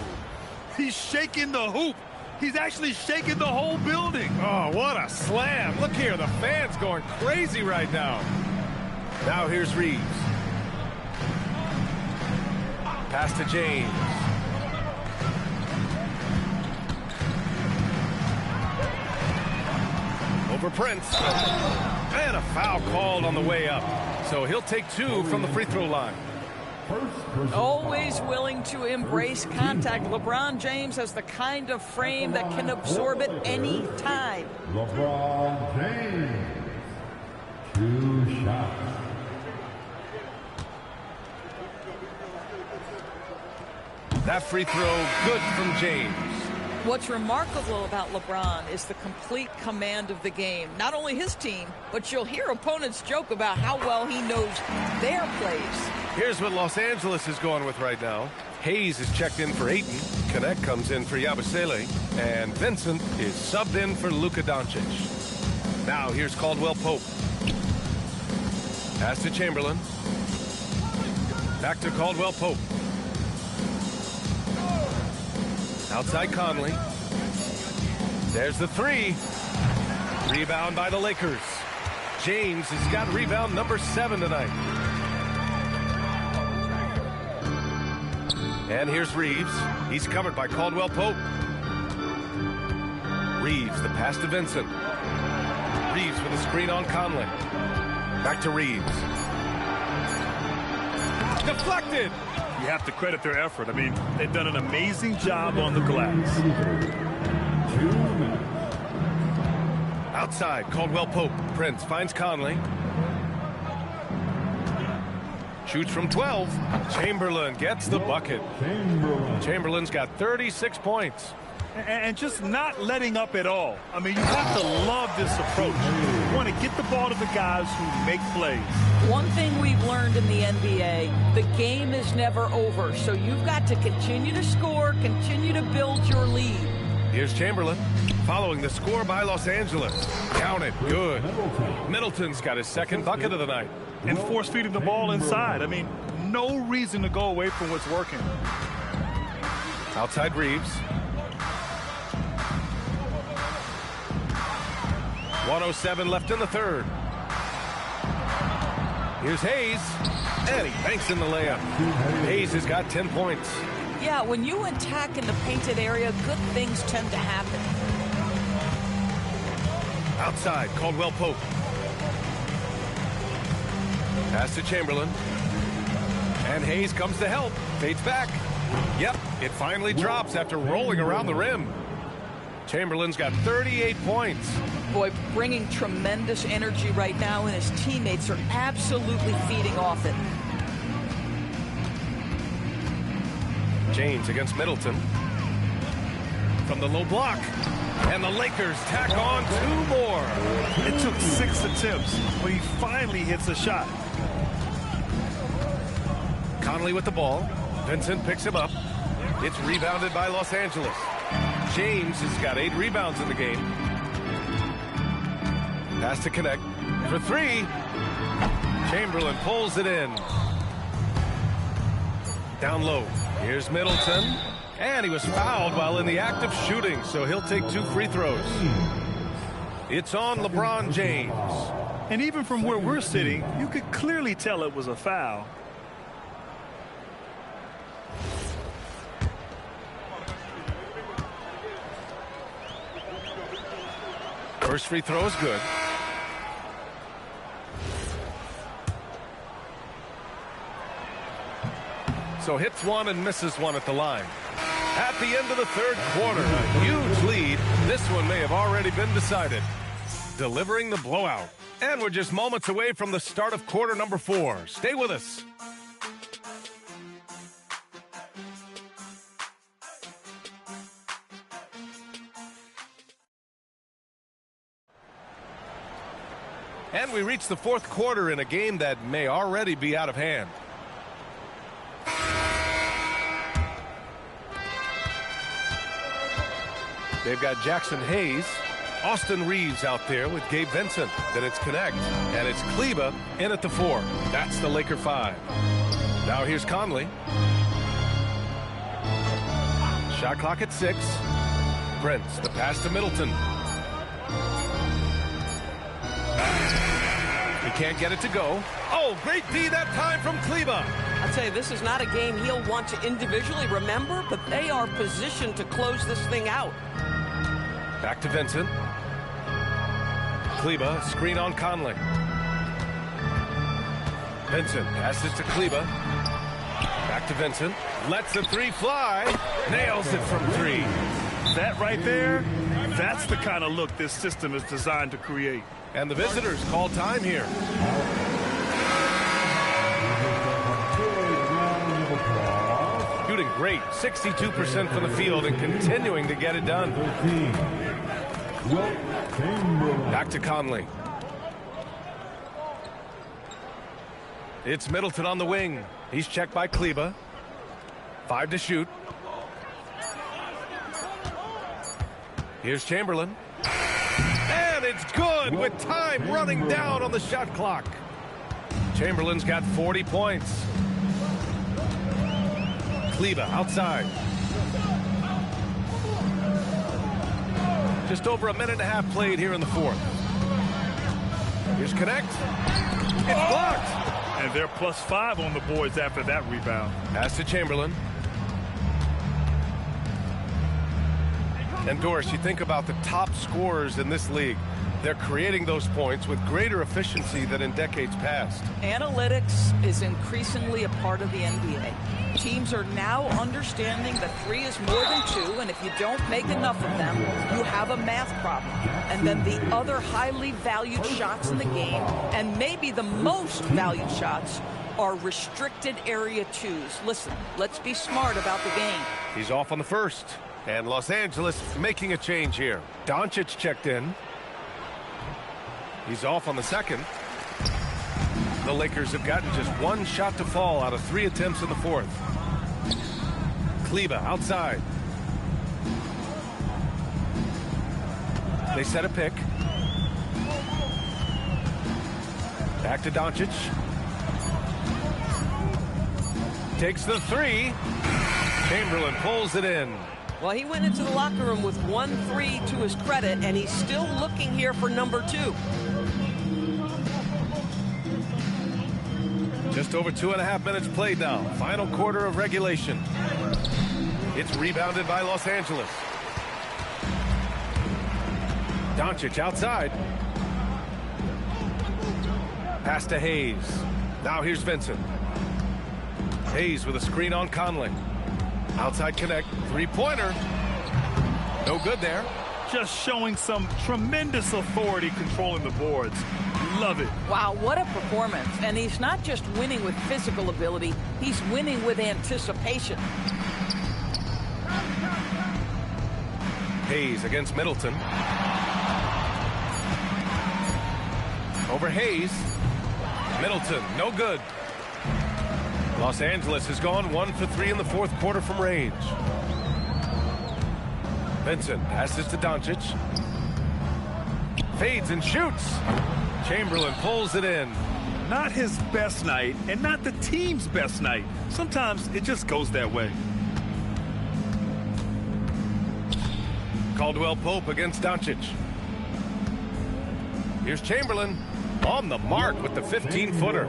He's shaking the hoop. He's actually shaking the whole building. Oh, what a slam. Look here, the fans going crazy right now. Now here's Reeves. Pass to James. Over Prince. And a foul called on the way up. So he'll take 2 from the free throw line. Always willing to embrace contact. LeBron James has the kind of frame that can absorb it any time. LeBron James, 2 shots. That free throw good from James. What's remarkable about LeBron is the complete command of the game. Not only his team, but you'll hear opponents joke about how well he knows their plays. Here's what Los Angeles is going with right now. Hayes is checked in for Ayton. Connect comes in for Yabusele. And Vincent is subbed in for Luka Doncic. Now here's Caldwell Pope. Pass to Chamberlain. Back to Caldwell Pope. Outside Conley. There's the 3. Rebound by the Lakers. James has got rebound number 7 tonight. And here's Reeves. He's covered by Caldwell Pope. Reeves, the pass to Vincent. Reeves with a screen on Conley. Back to Reeves. Deflected. You have to credit their effort. I mean, they've done an amazing job on the glass. Outside, Caldwell Pope. Prince finds Conley. Shoots from 12. Chamberlain gets the bucket. Chamberlain's got 36 points. And just not letting up at all. I mean, you have to love this approach. You want to get the ball to the guys who make plays. One thing we've learned in the NBA, the game is never over. So you've got to continue to score, continue to build your lead. Here's Chamberlain following the score by Los Angeles. Count it. Good. Middleton's got his second bucket of the night. And force feeding the ball inside. I mean, no reason to go away from what's working. Outside Reeves. 1:07 left in the third. Here's Hayes. And he banks in the layup. Hayes has got 10 points. Yeah, when you attack in the painted area, good things tend to happen. Outside, Caldwell Pope. Pass to Chamberlain. And Hayes comes to help. Fades back. Yep, it finally drops after rolling around the rim. Chamberlain's got 38 points. Boy, bringing tremendous energy right now, and his teammates are absolutely feeding off it. James against Middleton. From the low block. And the Lakers tack on 2 more. It took 6 attempts, but he finally hits a shot. Conley with the ball. Vincent picks him up. It's rebounded by Los Angeles. James has got 8 rebounds in the game. Pass to Connect for 3. Chamberlain pulls it in. Down low. Here's Middleton. And he was fouled while in the act of shooting, so he'll take 2 free throws. It's on LeBron James. And even from where we're sitting, you could clearly tell it was a foul. First free throw is good. so hits one and misses one at the line. At the end of the third quarter, a huge lead. This one may have already been decided. Delivering the blowout. And we're just moments away from the start of quarter number 4. Stay with us. And we reach the fourth quarter in a game that may already be out of hand. They've got Jackson Hayes, Austin Reeves out there with Gabe Vincent. Then it's Connect, and it's Kleba in at the 4. That's the Laker 5. Now here's Conley. Shot clock at 6. Prince, the pass to Middleton. He can't get it to go. Oh, great D that time from Kleba. I'll tell you, this is not a game he'll want to individually remember, but they are positioned to close this thing out. Back to Vincent. Kleba, screen on Conley. Vincent passes to Kleba. Back to Vincent. Lets the 3 fly. Nails it from 3. That right there, that's the kind of look this system is designed to create. And the visitors call time here. Shooting great, 62% from the field and continuing to get it done. Back to Conley. It's Middleton on the wing. He's checked by Kleba. 5 to shoot. Here's Chamberlain. And it's good with time running down on the shot clock. Chamberlain's got 40 points. Kleba outside. Just over a minute and a half played here in the fourth. Here's Connect. It's blocked. And they're +5 on the boards after that rebound. Pass to Chamberlain. And Doris, you think about the top scorers in this league. They're creating those points with greater efficiency than in decades past. Analytics is increasingly a part of the NBA. Teams are now understanding that 3 is more than 2, and if you don't make enough of them, you have a math problem. And then the other highly valued shots in the game, and maybe the most valued shots, are restricted area 2s. Listen, let's be smart about the game. He's off on the first, and Los Angeles making a change here. Doncic checked in. He's off on the second. The Lakers have gotten just 1 shot to fall out of 3 attempts in the fourth. Kleba outside. They set a pick. Back to Doncic. Takes the 3. Chamberlain pulls it in. Well, he went into the locker room with 1 3 to his credit, and he's still looking here for number 2. Just over 2.5 minutes played now. Final quarter of regulation. It's rebounded by Los Angeles. Doncic outside. Pass to Hayes. Now here's Vincent. Hayes with a screen on Conley. Outside Connect. 3-pointer. No good there. Just showing some tremendous authority controlling the boards. Love it. Wow, what a performance. And he's not just winning with physical ability, he's winning with anticipation. Hayes against Middleton. Over Hayes. Middleton, no good. Los Angeles has gone 1 for 3 in the fourth quarter from range. Vincent passes to Doncic. Fades and shoots. Chamberlain pulls it in. Not his best night, and not the team's best night. Sometimes it just goes that way. Caldwell Pope against Doncic. Here's Chamberlain on the mark with the 15-footer.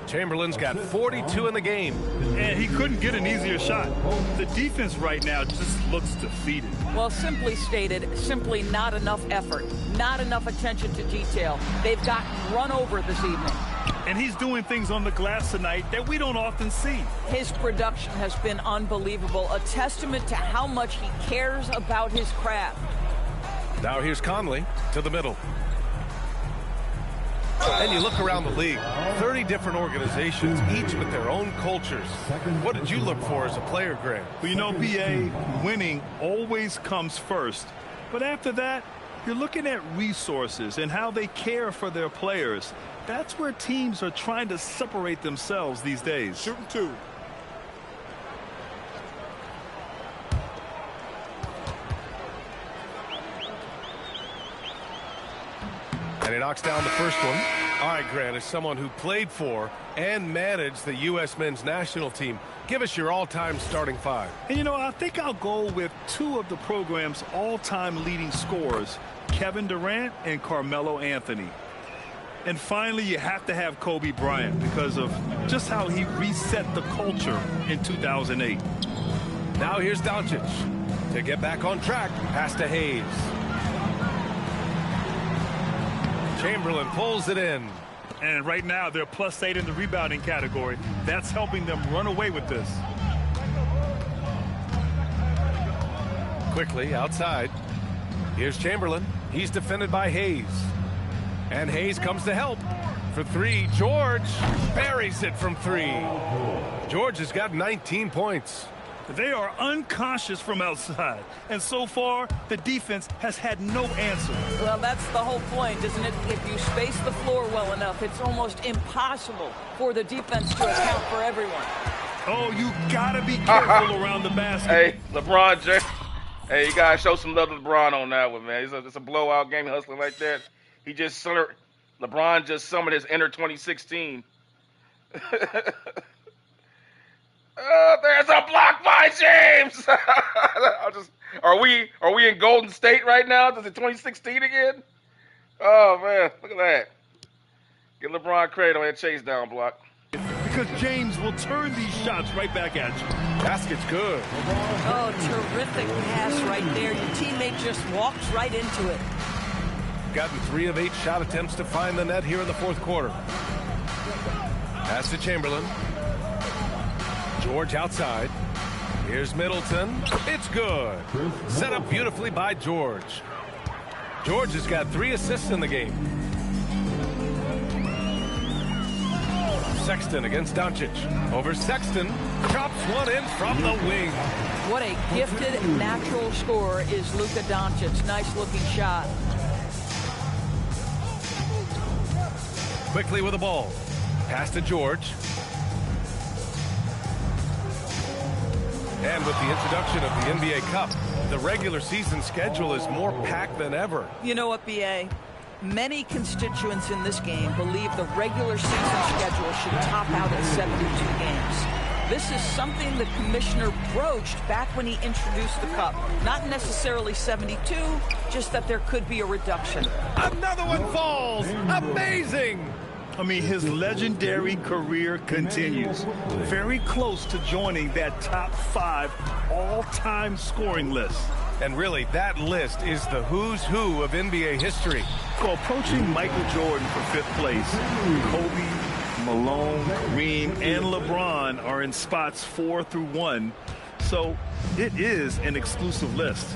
Chamberlain's got 42 in the game. And he couldn't get an easier shot. The defense right now just looks defeated. Well, simply stated, simply not enough effort, not enough attention to detail. They've gotten run over this evening. And he's doing things on the glass tonight that we don't often see. His production has been unbelievable, a testament to how much he cares about his craft. Now here's Conley to the middle. And you look around the league, 30 different organizations, each with their own cultures. What did you look for as a player, Grant? Well, you know, BA, winning always comes first. But after that, you're looking at resources and how they care for their players. That's where teams are trying to separate themselves these days. Shooting 2. And he knocks down the first one. All right, Grant, as someone who played for and managed the U.S. men's national team, give us your all-time starting 5. And, you know, I think I'll go with 2 of the program's all-time leading scorers, Kevin Durant and Carmelo Anthony. And finally, you have to have Kobe Bryant because of just how he reset the culture in 2008. Now here's Doncic to get back on track. Pass to Hayes. Chamberlain pulls it in. And right now, they're +8 in the rebounding category. That's helping them run away with this. Quickly outside. Here's Chamberlain. He's defended by Hayes. And Hayes comes to help. For 3, George buries it from 3. George has got 19 points. They are unconscious from outside. And so far, the defense has had no answer. Well, that's the whole point, isn't it? If you space the floor well enough, it's almost impossible for the defense to account for everyone. Oh, you gotta be careful around the basket. Hey, LeBron James. Hey, you gotta show some love to LeBron on that one, man. It's a blowout game, hustling like that. He just LeBron just summoned his inner 2016. There's a block by James. Are we in Golden State right now? Is it 2016 again? Oh man, look at that. Get LeBron credit on that chase down block. Because James will turn these shots right back at you. Basket's good. Oh, terrific pass right there. Your teammate just walks right into it. Gotten 3 of 8 shot attempts to find the net here in the 4th quarter. Pass to Chamberlain. George outside. Here's Middleton. It's good. Set up beautifully by George. George has got 3 assists in the game. Sexton against Doncic. Over Sexton. Drops one in from the wing. What a gifted natural scorer is Luka Doncic. Nice looking shot. Quickly with the ball. Pass to George. And with the introduction of the NBA Cup, the regular season schedule is more packed than ever. You know what, B.A.? Many constituents in this game believe the regular season schedule should top out at 72 games. This is something the commissioner broached back when he introduced the Cup. Not necessarily 72, just that there could be a reduction. Another one falls! Amazing! I mean, his legendary career continues. Very close to joining that top 5 all-time scoring list. And really, that list is the who's who of NBA history. So approaching Michael Jordan for 5th place, Kobe, Malone, Kareem, and LeBron are in spots 4 through 1. So it is an exclusive list.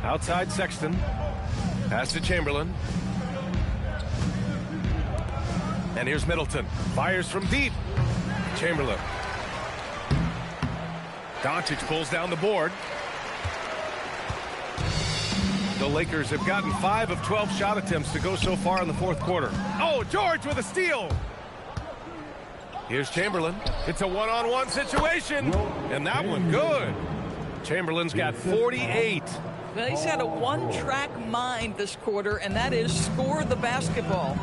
Outside Sexton. Pass to Chamberlain. And here's Middleton. Fires from deep. Chamberlain. Doncic pulls down the board. The Lakers have gotten 5 of 12 shot attempts to go so far in the 4th quarter. Oh, George with a steal. Here's Chamberlain. It's a one-on-one situation. And that one good. Chamberlain's got 48. Well, he's had a one-track mind this quarter, and that is score the basketball.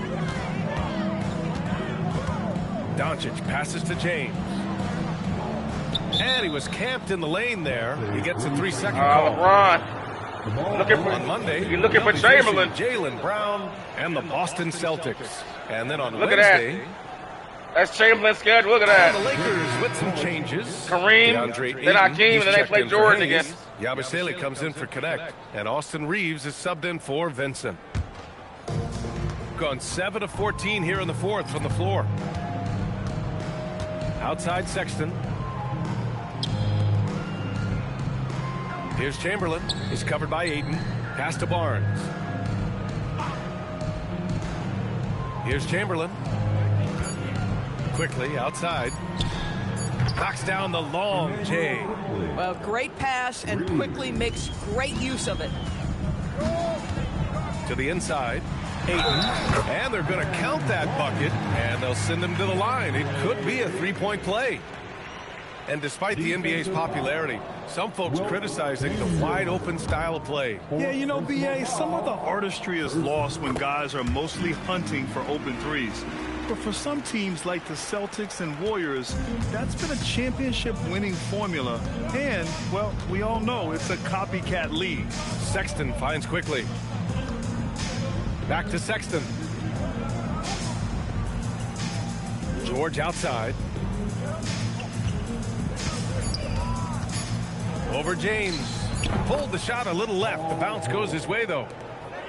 Doncic passes to James. And he was camped in the lane there. He gets a 3-second call. LeBron. On Monday, you're looking for Chamberlain. Jaylen Brown and the Boston Celtics. And then on Look Wednesday, at that. That's Chamberlain's schedule. Look at that. The Lakers with some changes. Kareem, then Hakeem, and then they play Jordan again. Yabusele comes in for Connect. And Austin Reeves is subbed in for Vincent. gone 7 of 14 here in the fourth from the floor. Outside Sexton. Here's Chamberlain. He's covered by Ayton. Pass to Barnes. Here's Chamberlain. Quickly outside. Knocks down the long J. Well, great pass and quickly makes great use of it. To the inside. Ayton. And they're going to count that bucket. And they'll send him to the line. It could be a three-point play. And despite the NBA's popularity, some folks criticizing the wide-open style of play. Yeah, you know, BA, some of the artistry is lost when guys are mostly hunting for open threes. But for some teams like the Celtics and Warriors, that's been a championship-winning formula. And, well, we all know it's a copycat league. Sexton finds quickly. Back to Sexton. George outside. Over James. Pulled the shot a little left. The bounce goes his way, though.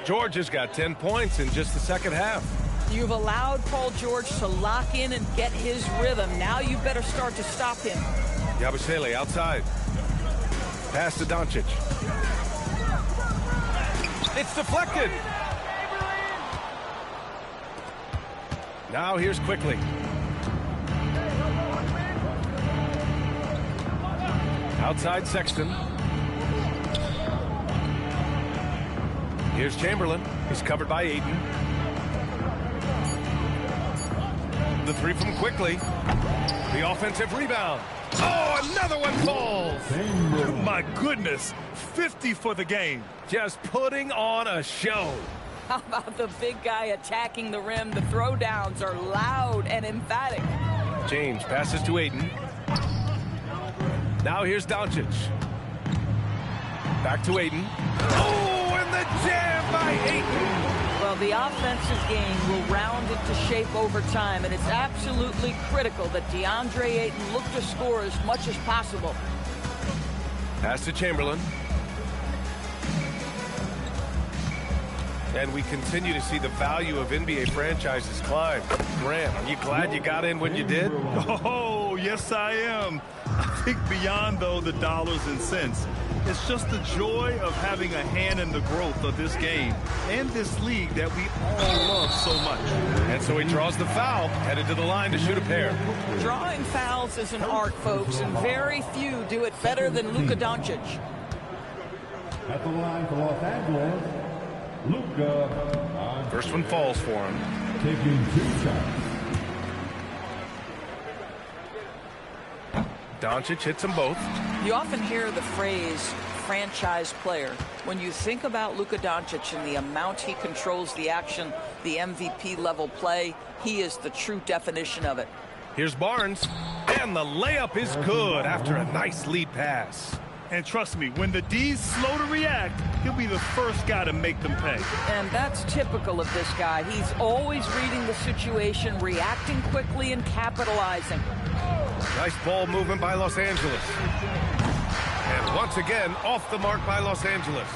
George has got 10 points in just the second half. You've allowed Paul George to lock in and get his rhythm. Now you better start to stop him. Yabusele outside. Pass to Doncic. It's deflected. Now here's quickly. Outside Sexton. Here's Chamberlain. He's covered by Ayton. The three from quickly. The offensive rebound. Oh, another one falls. My goodness, 50 for the game. Just putting on a show. How about the big guy attacking the rim? The throwdowns are loud and emphatic. James passes to Ayton. Now here's Doncic. Back to Ayton. Oh, and the jam by Ayton. Well, the offensive game will round into shape over time, and it's absolutely critical that DeAndre Ayton look to score as much as possible. Pass to Chamberlain. And we continue to see the value of NBA franchises climb. Grant, are you glad you got in when you did? Oh, yes, I am. I think beyond, though, the dollars and cents, it's just the joy of having a hand in the growth of this game and this league that we all love so much. And so he draws the foul, headed to the line to shoot a pair. Drawing fouls is an art, folks, and very few do it better than Luka Doncic. At the line for Los Angeles, Luka. First one falls for him. Taking 2 shots. Doncic hits them both. You often hear the phrase franchise player. When you think about Luka Doncic and the amount he controls the action, the MVP level play, he is the true definition of it. Here's Barnes, and the layup is good after a nice lead pass. And trust me, when the D's slow to react, he'll be the first guy to make them pay. And that's typical of this guy. He's always reading the situation, reacting quickly and capitalizing. Nice ball movement by Los Angeles. And once again, off the mark by Los Angeles.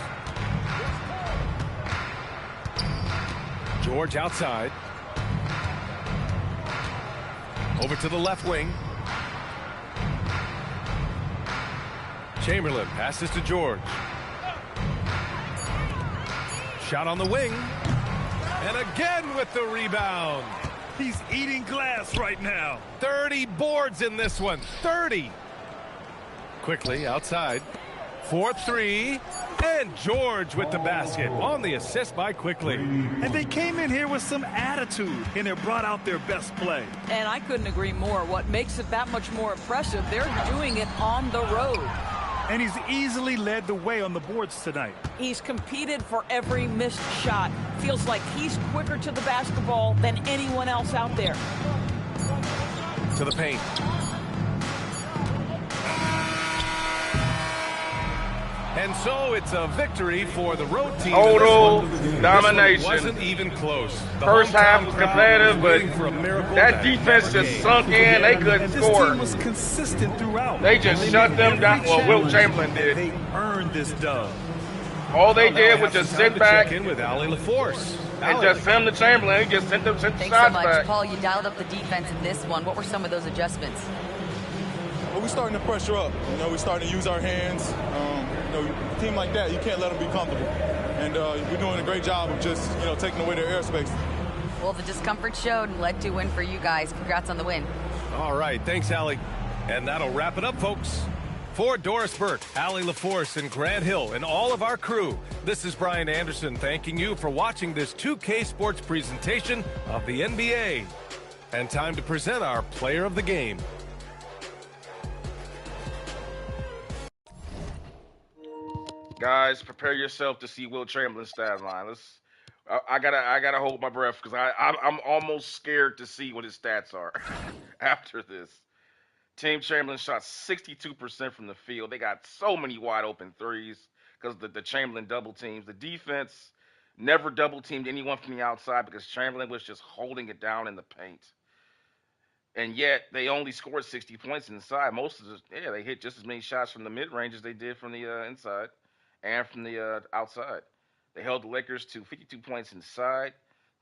George outside. Over to the left wing. Chamberlain passes to George. Shot on the wing. And again with the rebound. He's eating glass right now. 30 boards in this one. 30. Quickly outside. 4-3. And George with the basket on the assist by Quickly. And they came in here with some attitude, and it brought out their best play. And I couldn't agree more. What makes it that much more impressive, they're doing it on the road. And he's easily led the way on the boards tonight. He's competed for every missed shot. Feels like he's quicker to the basketball than anyone else out there. To the paint. And so it's a victory for the road team. Total domination. Wasn't even close. The first half was competitive, but that back. defense just sunk in. They couldn't This score. team was consistent throughout. They just shut them down. Well, Wilt Chamberlain did. They earned this dub. All they Well, now I did was have just some time sit to back check in with Allie LaForce. and Allie. just send them to Chamberlain. He just sent the Thanks so shots much. back. Paul, you dialed up the defense in this one. What were some of those adjustments? Well, we're starting to pressure up. We're starting to use our hands. A team like that, you can't let them be comfortable. And we're doing a great job of just, taking away their airspace. Well, the discomfort showed and led to a win for you guys. Congrats on the win. All right, thanks, Allie. And that'll wrap it up, folks. For Doris Burke, Allie LaForce, and Grant Hill, and all of our crew, this is Brian Anderson thanking you for watching this 2K Sports presentation of the NBA. And time to present our player of the game. Guys, prepare yourself to see Wilt Chamberlain's stat line. I gotta hold my breath because I'm almost scared to see what his stats are after this. Team Chamberlain shot 62% from the field. They got so many wide open threes because the Chamberlain double teams. The defense never double teamed anyone from the outside because Chamberlain was just holding it down in the paint. And yet they only scored 60 points inside. Most of they hit just as many shots from the mid range as they did from the inside and from the outside. They held the Lakers to 52 points inside.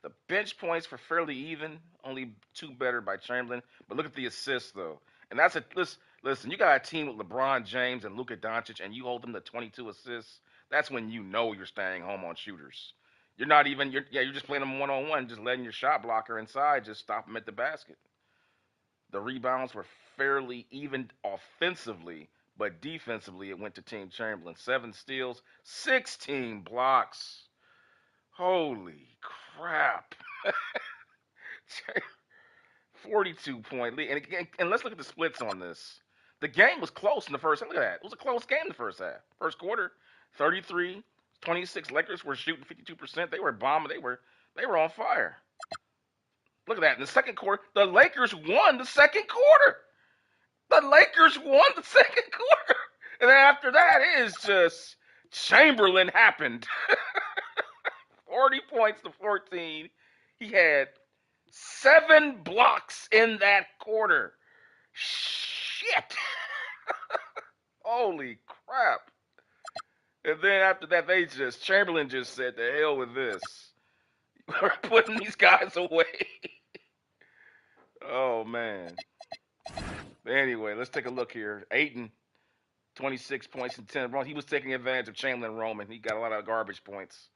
The bench points were fairly even, only 2 better by Chamberlain. But look at the assists though. And that's listen, you got a team with LeBron James and Luka Doncic, and you hold them to 22 assists. That's when you know you're staying home on shooters. You're just playing them one-on-one, just letting your shot blocker inside just stop them at the basket. The rebounds were fairly even offensively, but defensively it went to Team Chamberlain. 7 steals, 16 blocks. Holy crap. 42-point lead. And let's look at the splits on this. The game was close in the first half. Look at that. It was a close game in the first half. First quarter, 33-26. Lakers were shooting 52%. They were bombing. They were on fire. Look at that. In the second quarter, the Lakers won the second quarter. The Lakers won the second quarter. And then after that, it is just Chamberlain happened. 40 points to 14. He had 7 blocks in that quarter. Shit. Holy crap. And then after that, Chamberlain just said, the hell with this. We're putting these guys away. Oh, man. But anyway, let's take a look here. Ayton, 26 points and 10. He was taking advantage of Chamberlain roaming. He got a lot of garbage points,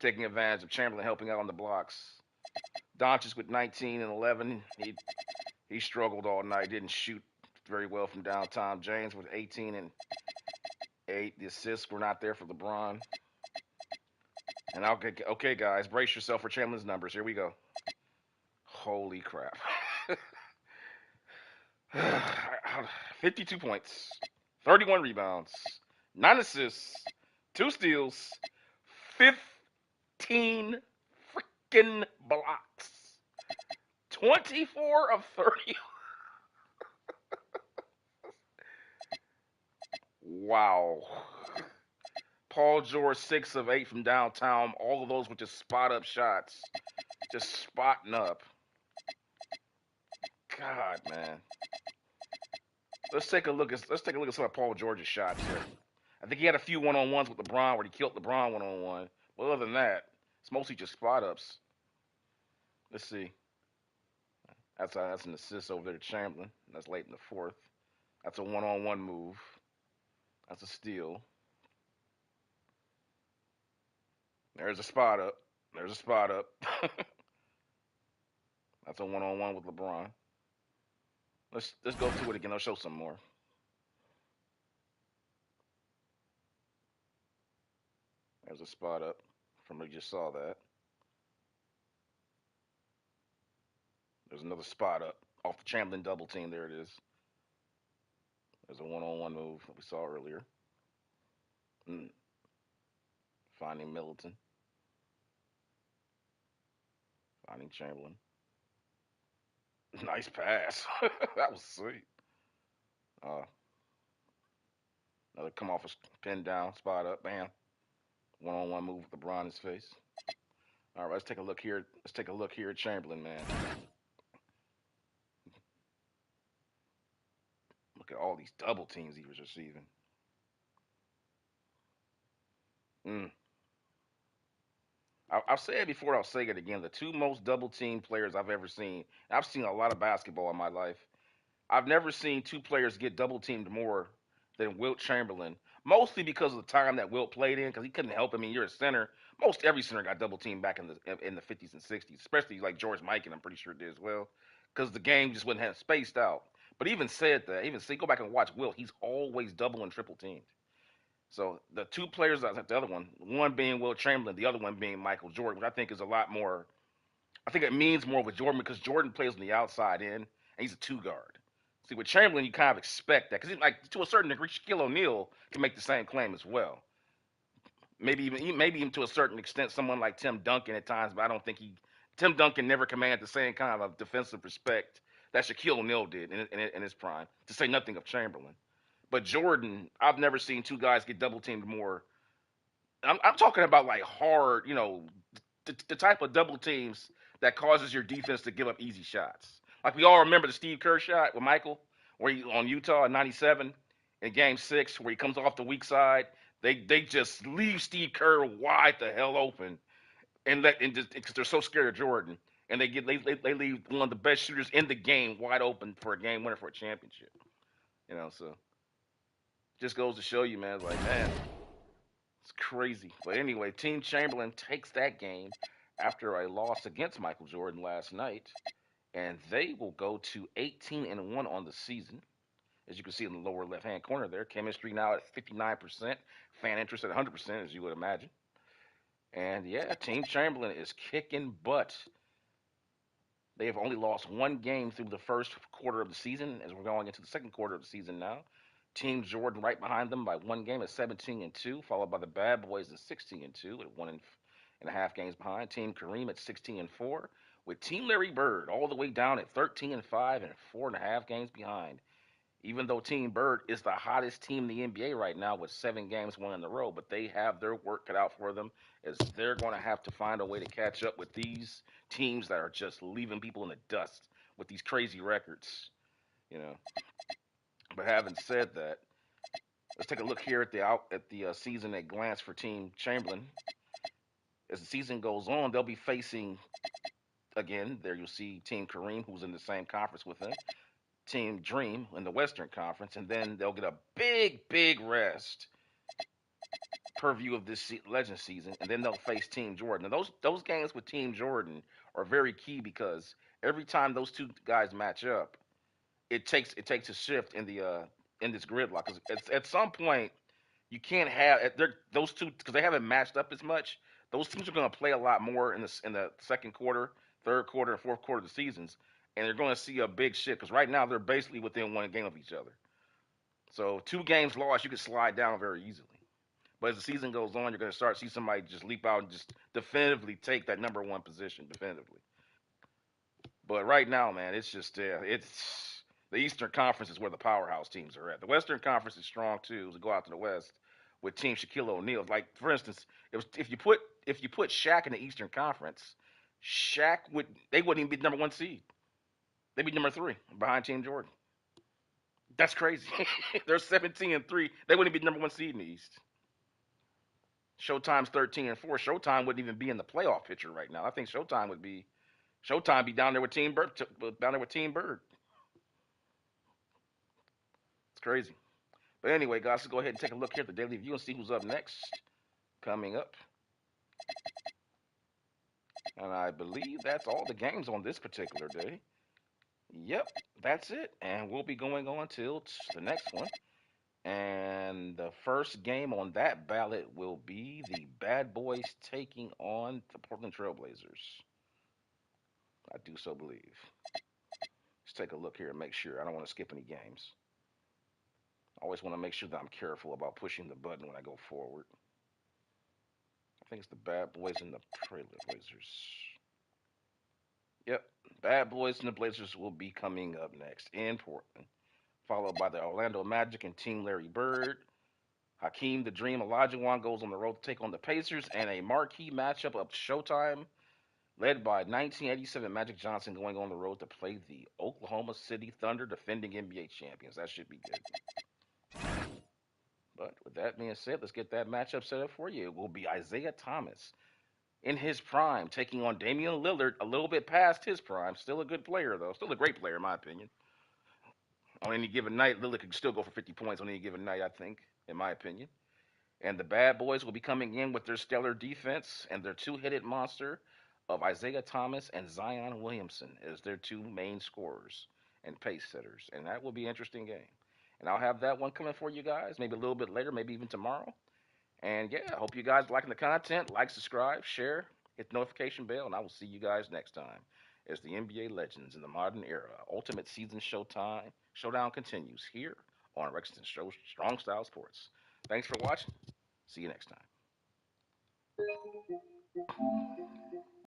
taking advantage of Chamberlain helping out on the blocks. Doncic with 19 and 11. He struggled all night. Didn't shoot very well from downtown. James with 18 and 8. The assists were not there for LeBron. And okay, guys, brace yourself for Chamberlain's numbers. Here we go. Holy crap. 52 points, 31 rebounds, 9 assists, 2 steals, 15 freaking blocks, 24 of 30. Wow. Paul George, 6 of 8 from downtown. All of those were just spot-up shots. Just spotting up. God, man. Let's take a look at some of Paul George's shots here. I think he had a few one-on-ones with LeBron where he killed LeBron one-on-one. But other than that, it's mostly just spot-ups. Let's see. That's an assist over there to Chamberlain. That's late in the fourth. That's a one-on-one move. That's a steal. There's a spot up. There's a spot up. That's a one-on-one with LeBron. Let's go through it again. I'll show some more. There's a spot up from where you just saw that. There's another spot up off the Chamberlain double team. There it is. There's a one-on-one move that we saw earlier. Finding Middleton. Finding Chamberlain. Nice pass. That was sweet. Another come off a pin down, spot up, bam. One-on-one move with LeBron in his face. All right, let's take a look here. Let's take a look here at Chamberlain, man. Look at all these double teams he was receiving. Mm. I've said it before, I'll say it again. The two most double team players I've ever seen. I've seen a lot of basketball in my life. I've never seen two players get double teamed more than Wilt Chamberlain. Mostly because of the time that Wilt played in, because he couldn't help. I mean, you're a center. Most every center got double teamed back in the 50s and 60s, especially like George Mikan. I'm pretty sure did as well, because the game just wasn't had spaced out. But even said that, even say go back and watch Wilt, he's always double and triple teamed. So the two players, the other one being Wilt Chamberlain, the other one being Michael Jordan, which I think is a lot more. I think it means more with Jordan because Jordan plays on the outside in, and he's a two guard. See, with Chamberlain, you kind of expect that because, like, to a certain degree, Shaquille O'Neal can make the same claim as well. Maybe even to a certain extent, someone like Tim Duncan at times, but I don't think Tim Duncan never commanded the same kind of defensive respect that Shaquille O'Neal did in his prime. To say nothing of Chamberlain, but Jordan, I've never seen two guys get double teamed more. I'm talking about like hard, the type of double teams that causes your defense to give up easy shots. Like we all remember the Steve Kerr shot with Michael, where he on Utah in '97 in Game 6, where he comes off the weak side. They just leave Steve Kerr wide the hell open, and just because they're so scared of Jordan, and they leave one of the best shooters in the game wide open for a game winner for a championship. So just goes to show you, man. Like, man, it's crazy. But anyway, Team Chamberlain takes that game after a loss against Michael Jordan last night, and they will go to 18-1 on the season. As you can see in the lower left-hand corner there, chemistry now at 59%, fan interest at 100%, as you would imagine. And yeah, Team Chamberlain is kicking butt. They have only lost one game through the first quarter of the season, as we're going into the second quarter of the season now. Team Jordan right behind them by one game at 17-2, followed by the Bad Boys at 16-2 at 1.5 games behind. Team Kareem at 16-4, with Team Larry Bird all the way down at 13-5 and 4.5 games behind. Even though Team Bird is the hottest team in the NBA right now with 7 games won in a row, but they have their work cut out for them, as they're going to have to find a way to catch up with these teams that are just leaving people in the dust with these crazy records. But having said that, let's take a look here at the season at glance for Team Chamberlain. As the season goes on, they'll be facing, again, there you'll see Team Kareem, who's in the same conference with them, Team Dream in the Western Conference, and then they'll get a big rest per view of this Legend season, and then they'll face Team Jordan. And those games with Team Jordan are very key because every time those two guys match up, it takes a shift in this gridlock. Because at some point, you can't have those two, because they haven't matched up as much. Those teams are going to play a lot more in the second quarter, third quarter, and fourth quarter of the seasons, and they're going to see a big shift because right now they're basically within one game of each other. So 2 games lost, you can slide down very easily. But as the season goes on, you're going to start to see somebody just leap out and just definitively take that number 1 position definitively. But right now, man, it's just it's the Eastern Conference is where the powerhouse teams are at. The Western Conference is strong too. To go out to the West with Team Shaquille O'Neal, like for instance, if you put Shaq in the Eastern Conference, they wouldn't even be the number 1 seed. They'd be number 3 behind Team Jordan. That's crazy. They're 17-3. They wouldn't be the number 1 seed in the East. Showtime's 13-4. Showtime wouldn't even be in the playoff picture right now. I think Showtime be down there with Team Bird. It's crazy. But anyway, guys, let's go ahead and take a look here at the Daily View and see who's up next. Coming up. And I believe that's all the games on this particular day. Yep, that's it. And we'll be going on till the next one. And the first game on that ballot will be the Bad Boys taking on the Portland Trailblazers. I do so believe. Let's take a look here and make sure. I don't want to skip any games. I always want to make sure that I'm careful about pushing the button when I go forward. I think it's the Bad Boys and the Trailblazers. Yep, Bad Boys and the Blazers will be coming up next in Portland, followed by the Orlando Magic and Team Larry Bird. Hakeem the Dream Olajuwon goes on the road to take on the Pacers, and a marquee matchup of Showtime, led by 1987 Magic Johnson, going on the road to play the Oklahoma City Thunder, defending NBA champions. That should be good. But with that being said, let's get that matchup set up for you. It will be Isaiah Thomas in his prime taking on Damian Lillard, a little bit past his prime. Still a good player, though. Still a great player, in my opinion. On any given night, Lillard could still go for 50 points on any given night, I think, in my opinion. And the bad boys will be coming in with their stellar defense and their two-headed monster of Isaiah Thomas and Zion Williamson as their two main scorers and pace setters. And that will be an interesting game. And I'll have that one coming for you guys, maybe a little bit later, maybe even tomorrow. And yeah, I hope you guys liking the content. Like, subscribe, share, hit the notification bell, and I will see you guys next time as the NBA legends in the modern era. Ultimate season showdown continues here on Rexton Strong Style Sports. Thanks for watching. See you next time.